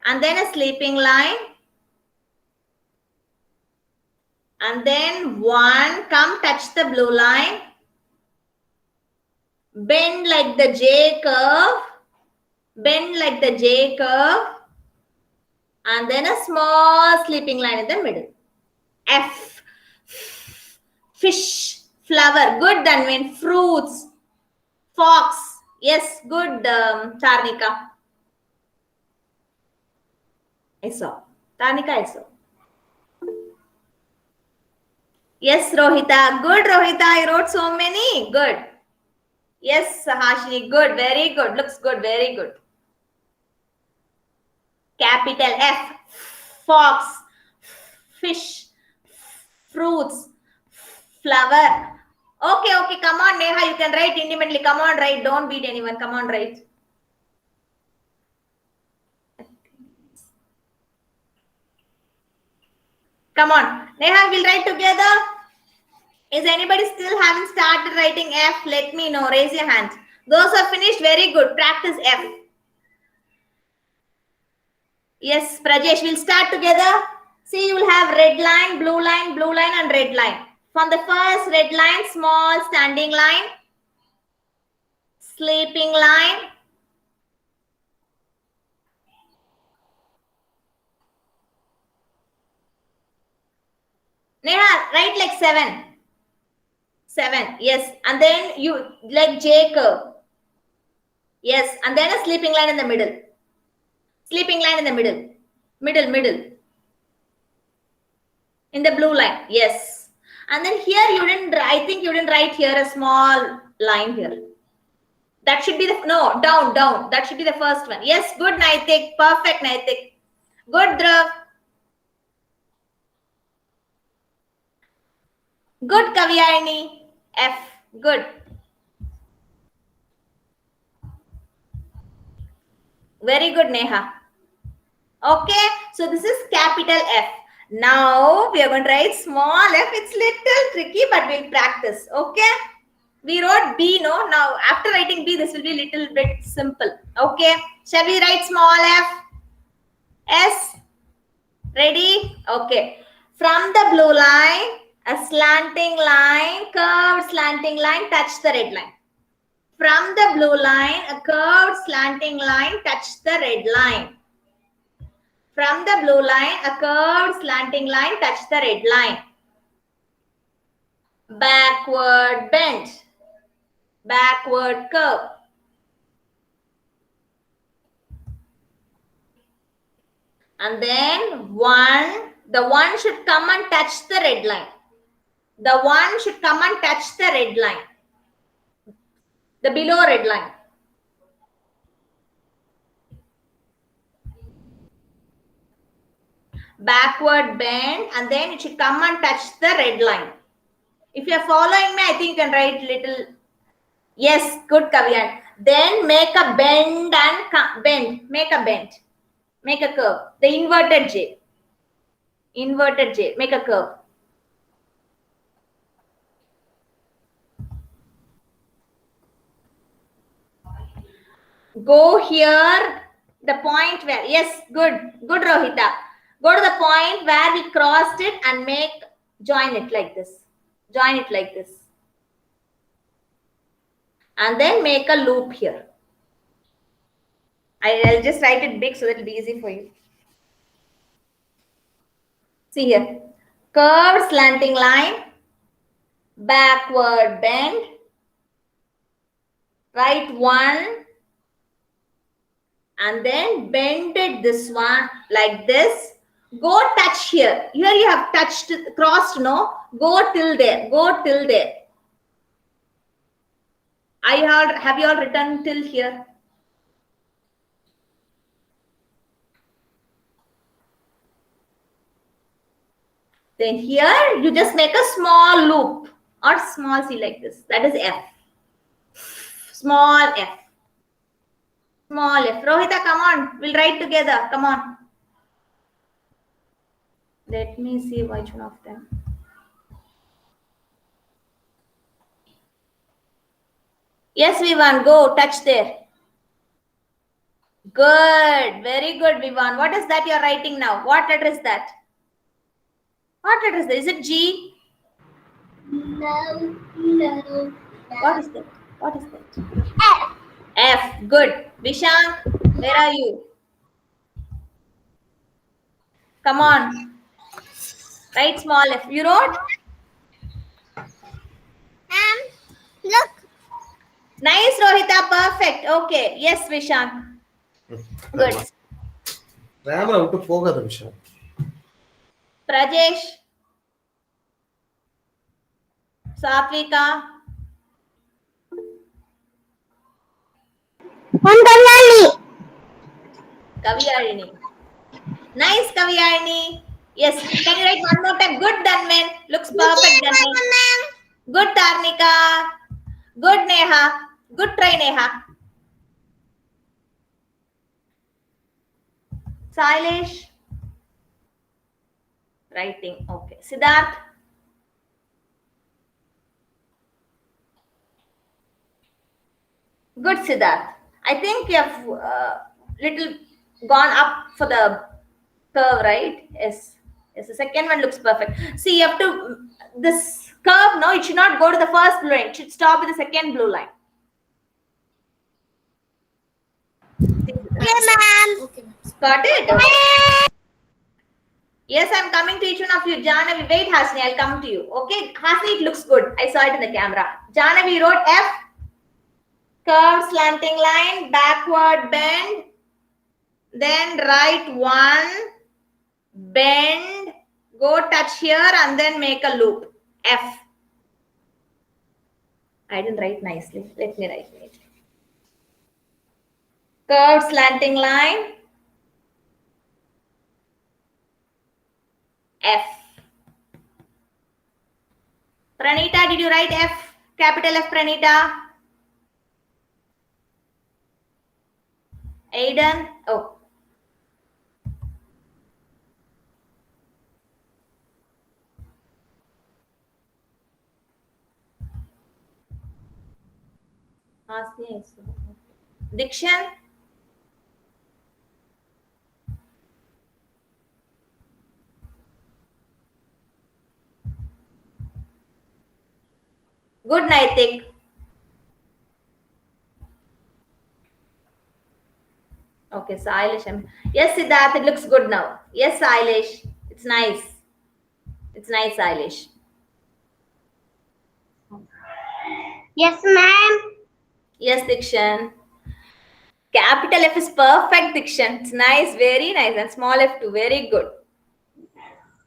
And then a sleeping line. And then 1, come touch the blue line. Bend like the J curve. Bend like the J curve. And then a small sleeping line in the middle. F. Fish. Flower. Good, Dhanvin. Fruits. Fox. Yes, good, Charnika. I saw. Tarnika, I saw. Yes, Rohita. Good, Rohita. I wrote so many. Good. Yes, Hashini. Good. Very good. Looks good. Very good. Capital F. Fox. Fish. Fruits. Flower. Okay. Come on, Neha. You can write independently. Come on, write. Don't beat anyone. Come on, write. Come on. Neha, we'll write together. Is anybody still haven't started writing F? Let me know. Raise your hand. Those who have finished, very good. Practice F. Yes, Prajesh, we'll start together. See, you will have red line, blue line, and red line. From the first red line, small standing line, sleeping line, Neha, write like 7. 7, yes. And then you like J curve. Yes, and then a sleeping line in the middle. Sleeping line in the middle. Middle. In the blue line, yes. And then here I think you didn't write here a small line here. That should be down. That should be the first one. Yes, good, Naitik. Perfect, Naitik. Good, Dhruv. Good, Kavyayani. F. Good. Very good, Neha. Okay, so this is capital F. Now we are going to write small f. It's little tricky, but we'll practice. Okay. We wrote B, no? Now after writing B, this will be a little bit simple. Okay. Shall we write small f? S. Ready? Okay. From the blue line, a slanting line, curved slanting line, touch the red line. From the blue line, a curved slanting line, touch the red line. From the blue line, a curved slanting line, touch the red line. Backward bend. Backward curve. And then the one should come and touch the red line. The one should come and touch the red line. The below red line. Backward bend, and then it should come and touch the red line. If you are following me, I think you can write little. Yes, good, Kavyan. Then make a bend and bend. Make a bend. Make a curve. The inverted J. Inverted J. Make a curve. Go here, the point where, yes, good, good Rohita. Go to the point where we crossed it and join it like this. Join it like this. And then make a loop here. I'll just write it big so that it'll be easy for you. See here. Curved slanting line, backward bend, right one, and then bend it this one like this. Go touch here. Here you have touched, crossed, no? Go till there. Go till there. Have you all written till here? Then here you just make a small loop or small c like this. That is F. Small f. Small f. Rohita, come on. We'll write together. Come on. Let me see which one of them. Yes, Vivan, go. Touch there. Good. Very good, Vivan. What is that you're writing now? What letter is that? What letter is that? Is it G? No. What is that? What is that? F. Good. Vishank, where are you? Come on. Write small f. You wrote? Look. Nice, Rohita. Perfect. Okay. Yes, Vishank. Good. Ramana விட்டு போகாத விஷயம். Prajesh. Satvika. Kaviyalini. Nice, Kaviyalini. Yes. Can you write one more time? Good, Dhanmen. Looks perfect, Dhanmen. Good, Tarnika. Good, Neha. Good try, Neha. Sailesh. Writing. Okay. Siddharth. Good, Siddharth. I think you have little gone up for the curve, right? Yes. Yes, the second one looks perfect. See, you have to, this curve, no, it should not go to the first blue line. It should stop with the second blue line. Okay, ma'am. Got it? Okay. Yes, I'm coming to each one of you. Janavi, wait, Hasni, I'll come to you. Okay, Hasni, it looks good. I saw it in the camera. Janavi wrote F. Curved slanting line, backward bend, then right one, bend, go touch here and then make a loop. F. I didn't write nicely. Let me write it. Curved slanting line, F. Pranita, did you write F? Capital F, Pranita? Aiden? Oh. Dikshan? Good, Naitik. Okay, Sailesh. Yes, Siddharth, it looks good now. Yes, Sailesh. It's nice. It's nice, Sailesh. Yes, ma'am. Yes, Dikshan. Capital F is perfect, Dikshan. It's nice, very nice. And small f too, very good.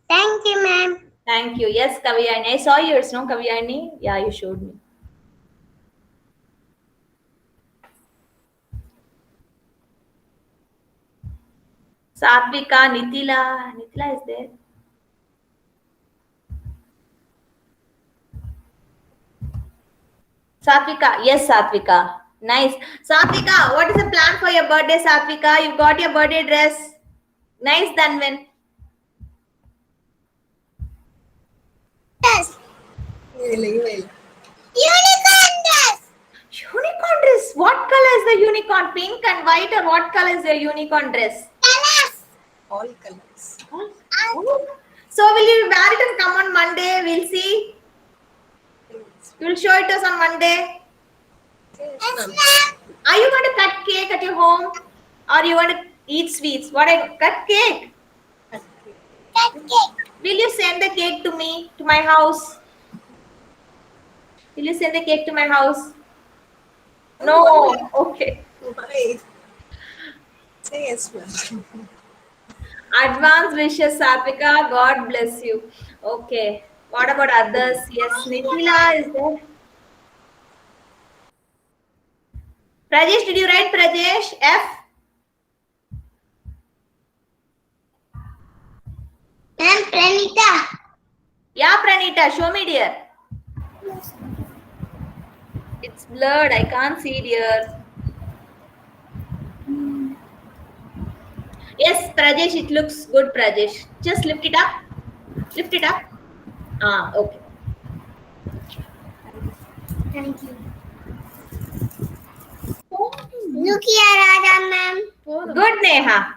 Thank you, ma'am. Thank you. Yes, Kaviyani. I saw yours, no, Kaviyani? Yeah, you showed me. Satvika, Nitila. Nitila is there. Satvika. Yes, Satvika. Nice. Satvika, what is the plan for your birthday, Satvika? You've got your birthday dress. Nice, Dhanvin. Yes. Unicorn dress. Unicorn dress. What color is the unicorn? Pink and white, or what color is the unicorn dress? All colors. So will you wear it and come on Monday? We'll see. You'll show it to us on Monday. Are you going to cut cake at your home, or you want to eat sweets? What I cut cake? Will you send the cake to me, to my house? Will you send the cake to my house? No. Okay. Why? Say yes, ma'am. Advance wishes, Sapika. God bless you. Okay. What about others? Yes, Nitila is there. Prajesh, did you write Prajesh? F? Ma'am, Pranita. Yeah, Pranita. Show me, dear. It's blurred. I can't see, dear. Yes, Prajesh, it looks good, Prajesh. Just lift it up. Lift it up. Ah, okay. Thank you. Look here, Radha ma'am. Good, Neha.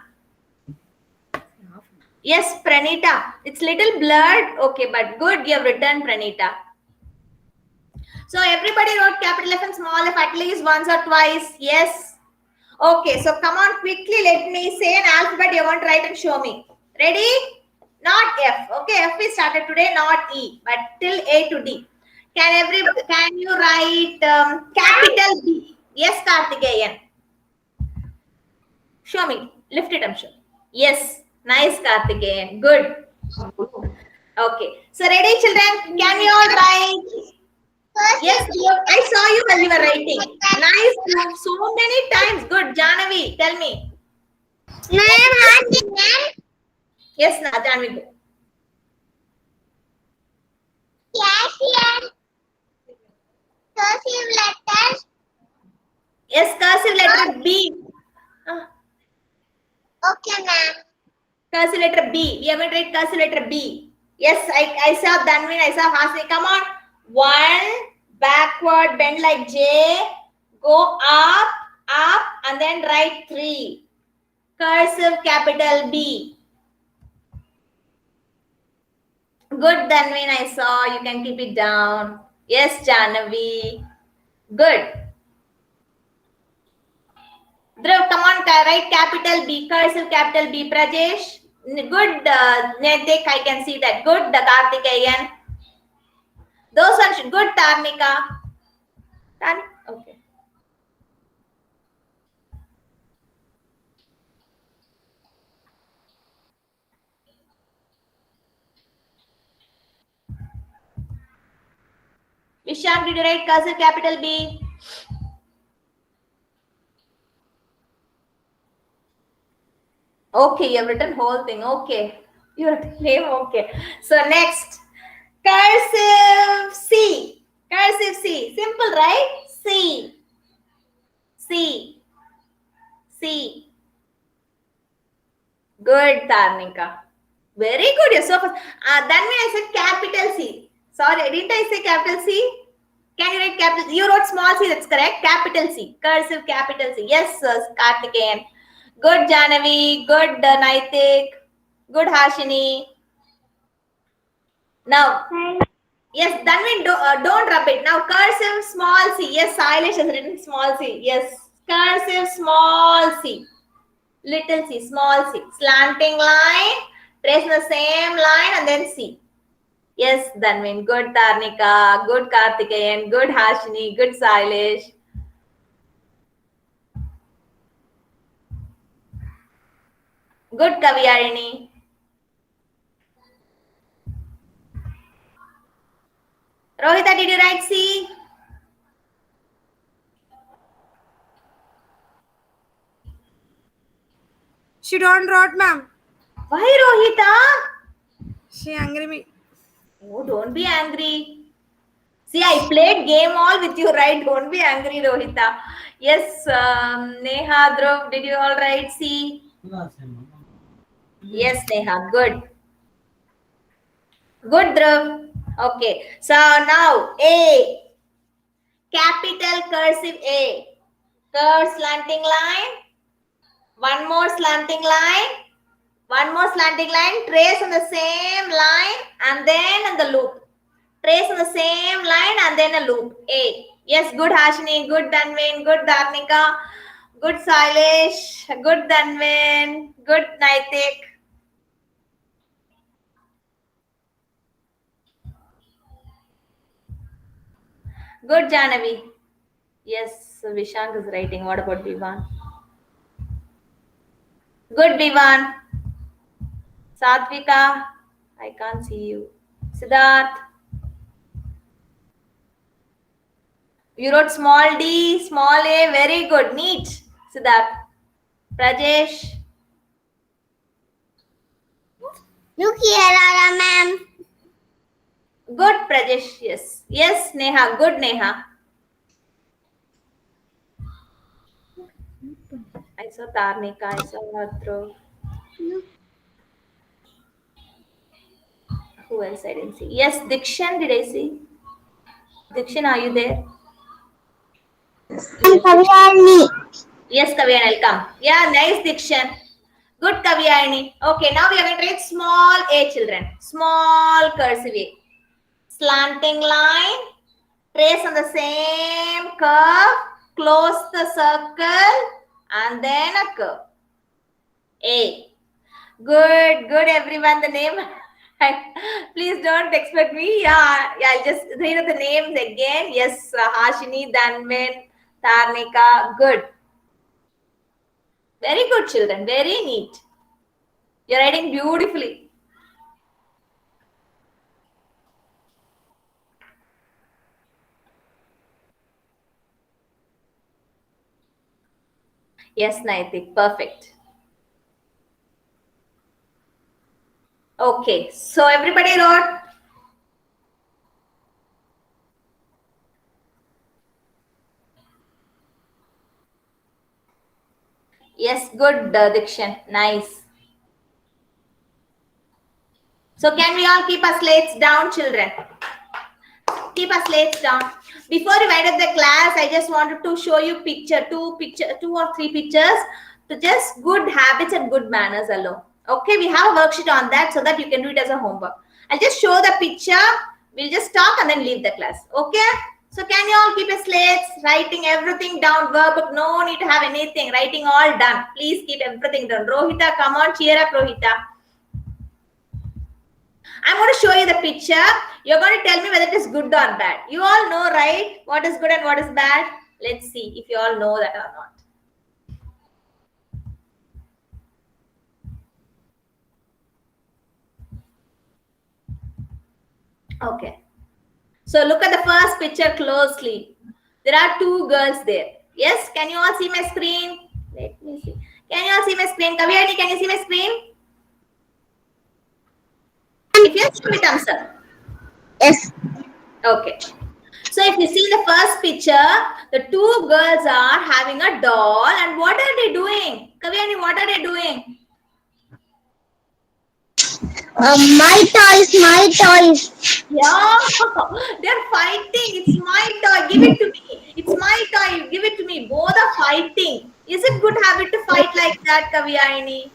Yes, Pranita. It's little blurred. Okay, but good. You have written, Pranita. So everybody wrote capital F and small f at least once or twice. Yes. Okay, so come on quickly. Let me say an alphabet you want to write and show me. Ready? Not F. Okay, F is started today, not E, but till A to D. Can you write capital B? Yes, Kartikeyan. Show me. Lift it up, show. Yes. Nice, Kartikeyan. Good. Okay. So ready, children? Can you all write? Yes, I saw you while you were writing. Nice. So many times. Good. Janavi, tell me. Ma'am, Yes, Janavi, go. cashier. Cursive letters. Yes, cursive letter B. Okay, ma'am. Cursive letter B. We haven't write cursive letter B. Yes, I saw Dhanvin, I saw Hasni. Come on. 1, backward, bend like J. Go up, and then write 3. Cursive capital B. Good, Dhanvin, I saw. You can keep it down. Yes, Janavi. Good. Dhruv, come on, write capital B, cursive capital B. Prajesh. Good, Netik, I can see that. Good, Kartikeyan. Those ones, good, Tarnika. Okay. Vishak, did you write cursive capital B? Okay, you have written whole thing. Okay. Your name, okay. So next, cursive C. Cursive C. Simple, right? C. C. C. Good, Tarnika. Very good. You're so fast. Then when I said capital C. Sorry, didn't I say capital C? Can you write capital? You wrote small c. That's correct. Capital C. Cursive capital C. Yes, sir. Kartikeyan. Good, Janavi. Good, Naitik. Good, Hashini. Now, yes, Dhanvin, don't rub it. Now, cursive small c. Yes, Sailesh has written small c. Yes, cursive small c. Little c, small c. Slanting line. Trace the same line and then c. Yes, Dhanvin. Good, Tarnika. Good, Kartikeyan. Good, Hashini. Good, Sailesh. Good, Kaviyarini. Rohita, did you write C? She don't wrote, ma'am. Why, Rohita? She angry me. Oh, don't be angry. See, I played game all with you, right? Don't be angry, Rohita. Yes, Neha, Dhruv, did you all write C? Yes, Neha, good. Good, Dhruv. Okay, so now A. Capital cursive A. Curve slanting line. One more slanting line. One more slanting line. Trace on the same line and then in the loop. Trace on the same line and then a loop. A. Yes, good Hashini, good Danvin, good Dharnika, good Sailesh, good Danvin, good Naitik. Good Janavi. Yes, Vishank is writing. What about Vivan? Good Vivan. Satvika. I can't see you. Siddharth. You wrote small d, small a. Very good. Neat. Siddharth. Rajesh. Look here, Ara ma'am. Good Prajesh. Yes. Yes, Neha. Good Neha. I saw Tarnika. I saw Dhruv. Who else I didn't see? Yes, Dikshan. Did I see? Dikshan, are you there? I'm Kavyani. Yes, Kavyani, I'll come. Yeah, nice Dikshan. Good Kavyani. Okay, now we are going to write small a, children. Small cursive a. Slanting line. Trace on the same curve. Close the circle. And then a curve. A. Good, good everyone. The name. Please don't expect me. Yeah, I'll just read the names again. Yes, Hashini, Danvin, Tarnika. Good. Very good, children. Very neat. You're writing beautifully. Yes, Naitik. Perfect. Okay. So everybody wrote. Yes, good, Dikshan. Nice. So can we all keep our slates down, children? Keep our slates down. Before we wind up the class, I just wanted to show you two or three pictures to just good habits and good manners alone. Okay, we have a worksheet on that so that you can do it as a homework. I'll just show the picture. We'll just talk and then leave the class. Okay? So can you all keep your slates, writing everything down, workbook, no need to have anything, writing all done. Please keep everything done. Rohita, come on, cheer up, Rohita. I'm going to show you the picture. You're going to tell me whether it is good or bad. You all know, right? What is good and what is bad? Let's see if you all know that or not. Okay. So look at the first picture closely. There are two girls there. Yes, can you all see my screen? Let me see. Can you all see my screen? Kavyani, can you see my screen? If yes, show me thumbs up. Yes. Okay. So if you see the first picture, the two girls are having a doll and what are they doing? Kavyani, what are they doing? My toys, my toys. Yeah, they're fighting. It's my toy. Give it to me. It's my toy. Give it to me. Both are fighting. Is it good habit to fight like that, Kavyani?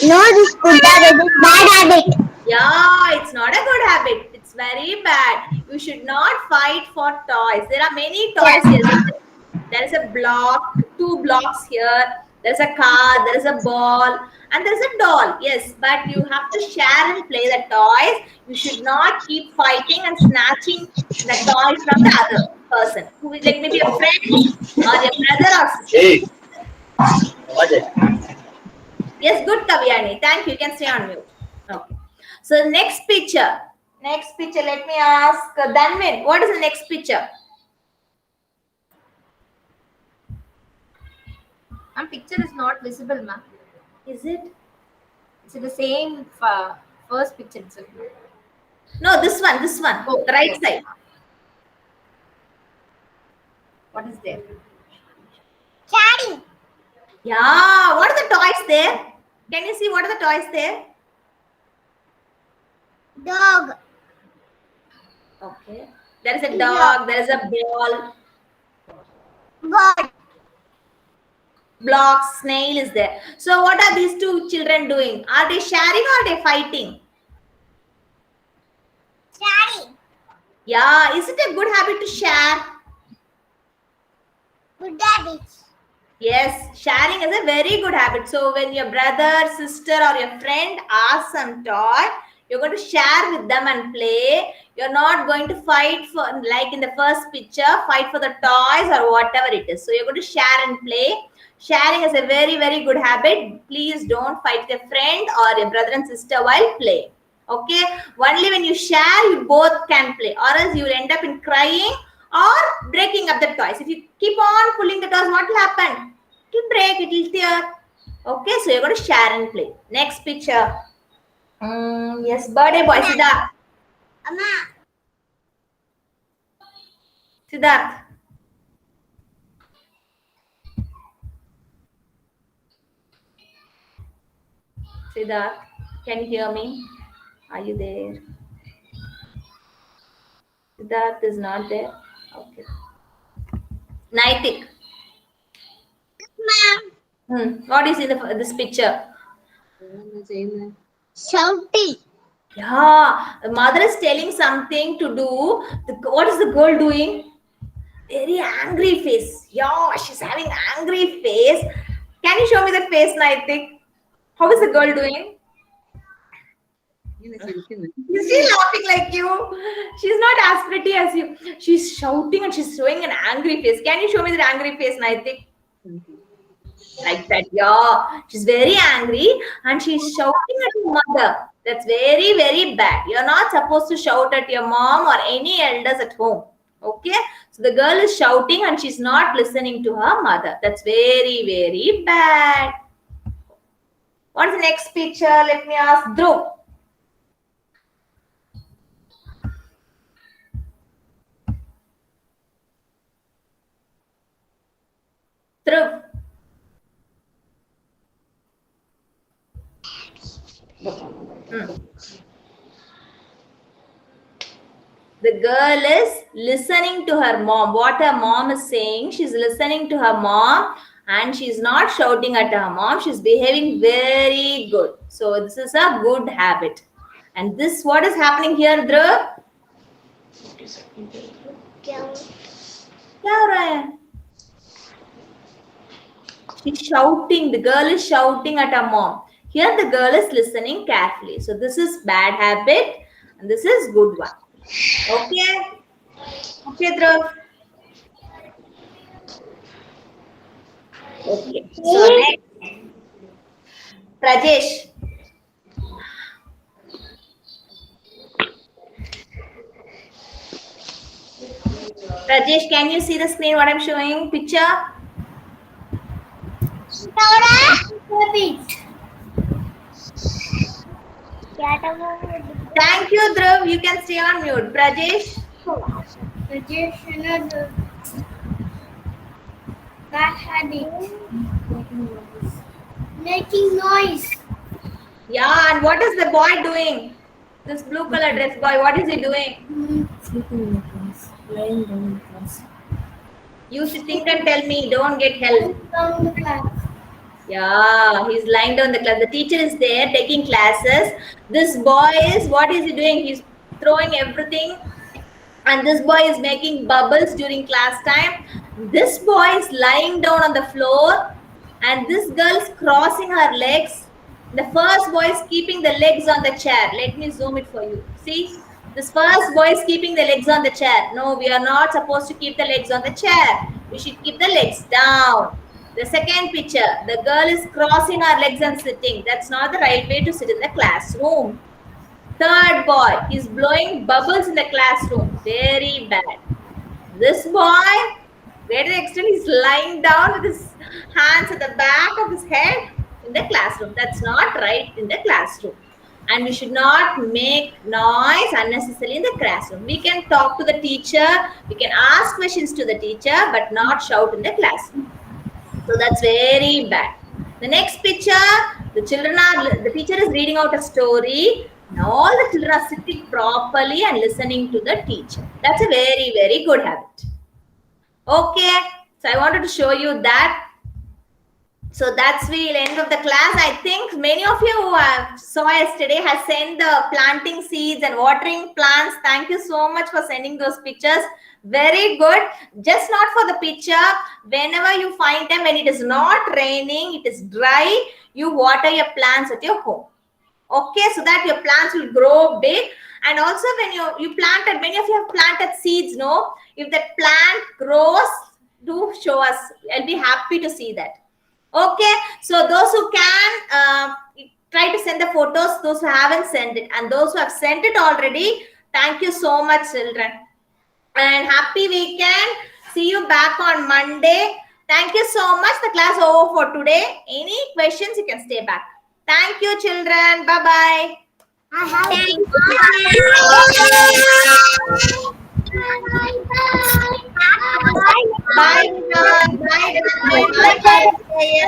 No, this good habit, this bad habit. Yeah, it's not a good habit. It's very bad. You should not fight for toys. There are many toys here. There is a block, two blocks here. There's a car, there's a ball, and there's a doll. Yes, but you have to share and play the toys. You should not keep fighting and snatching the toy from the other person. Who is like maybe a friend or your brother or sister. Hey, what is it? Yes, good Kavyani. Thank you. You can stay on mute. Okay. So next picture. Next picture. Let me ask Danvin. What is the next picture? Ma'am, picture is not visible, ma'am. Is it? It's the same first picture itself. No, this one. This one. Oh, the right yes. side. What is there? Chatting. Yeah. What are the toys there? Can you see what are the toys there? Dog. Okay. There is a dog. There is a ball. God. Blocks, snail is there. So what are these two children doing? Are they sharing or are they fighting? Sharing. Yeah, is it a good habit to share? Good habits. Yes, sharing is a very good habit. So when your brother, sister, or your friend asks some toy, you're going to share with them and play. You're not going to fight for, like in the first picture, fight for the toys or whatever it is. So you're going to share and play. Sharing is a very, very good habit. Please don't fight your friend or your brother and sister while playing. Okay, only when you share, you both can play, or else you will end up in crying or breaking up the toys. If you keep on pulling the toys, what will happen? It will break, it will tear. Okay, so you're going to share and play. Next picture. Yes, birthday boy, Siddharth. Amma. Siddharth. Siddharth, can you hear me? Are you there? Siddharth is not there. Okay. Naitik. Ma'am. What do you see in this picture? Shouting. Yeah, the mother is telling something to do. What is the girl doing? Very angry face. Yeah, she's having angry face. Can you show me the face, Naitik? How is the girl doing? Is she laughing like you? She's not as pretty as you. She's shouting and she's showing an angry face. Can you show me the angry face, Naitik? Like that, yeah. She's very angry and she's shouting at her mother. That's very, very bad. You're not supposed to shout at your mom or any elders at home. Okay? So the girl is shouting and she's not listening to her mother. That's very, very bad. What's the next picture? Let me ask Dhruv. Dhruv. The girl is listening to her mom. What her mom is saying, she's listening to her mom and she's not shouting at her mom. She's behaving very good. So this is a good habit. And this, what is happening here, Dhruv? She's shouting. The girl is shouting at her mom. Here the girl is listening carefully. So this is bad habit and this is good one. Okay. Okay, Dhruv. Okay. So next, Rajesh. Rajesh, can you see the screen what I'm showing? Picture? Thank you, Dhruv. You can stay on mute. Rajesh? Another bad habit. Making noise. Yeah, and what is the boy doing? This blue color dress boy, what is he doing? Sleeping in the class, lying down in class. You should think and tell me, don't get help. Down the class. Yeah, he's lying down the class. The teacher is there taking classes. This boy is, what is he doing? He's throwing everything. And this boy is making bubbles during class time. This boy is lying down on the floor. And this girl is crossing her legs. The first boy is keeping the legs on the chair. Let me zoom it for you. See? This first boy is keeping the legs on the chair. No, we are not supposed to keep the legs on the chair. We should keep the legs down. The second picture, the girl is crossing her legs and sitting. That's not the right way to sit in the classroom. Third boy, he's blowing bubbles in the classroom. Very bad. This boy, greater extent, he's lying down with his hands at the back of his head in the classroom. That's not right in the classroom. And we should not make noise unnecessarily in the classroom. We can talk to the teacher, we can ask questions to the teacher, but not shout in the classroom. So that's very bad. The next picture, the teacher is reading out a story. And all the children are sitting properly and listening to the teacher. That's a very, very good habit. Okay. So I wanted to show you that. So that's the end of the class. I think many of you who saw yesterday has sent the planting seeds and watering plants. Thank you so much for sending those pictures. Very good. Just not for the picture. Whenever you find them, when it is not raining, it is dry, you water your plants at your home. Okay, so that your plants will grow big. And also when you planted, many of you have planted seeds, no? If that plant grows, do show us. I'll be happy to see that. Okay, so those who can try to send the photos, those who haven't sent it, and those who have sent it already, thank you so much, children. And happy weekend. See you back on Monday. Thank you so much. The class over for today. Any questions, you can stay back. Thank you, children. Bye-bye. Bye. Bye. Bye. Bye. Bye. Bye.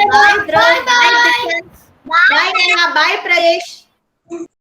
Bye. Bye. Prayesh.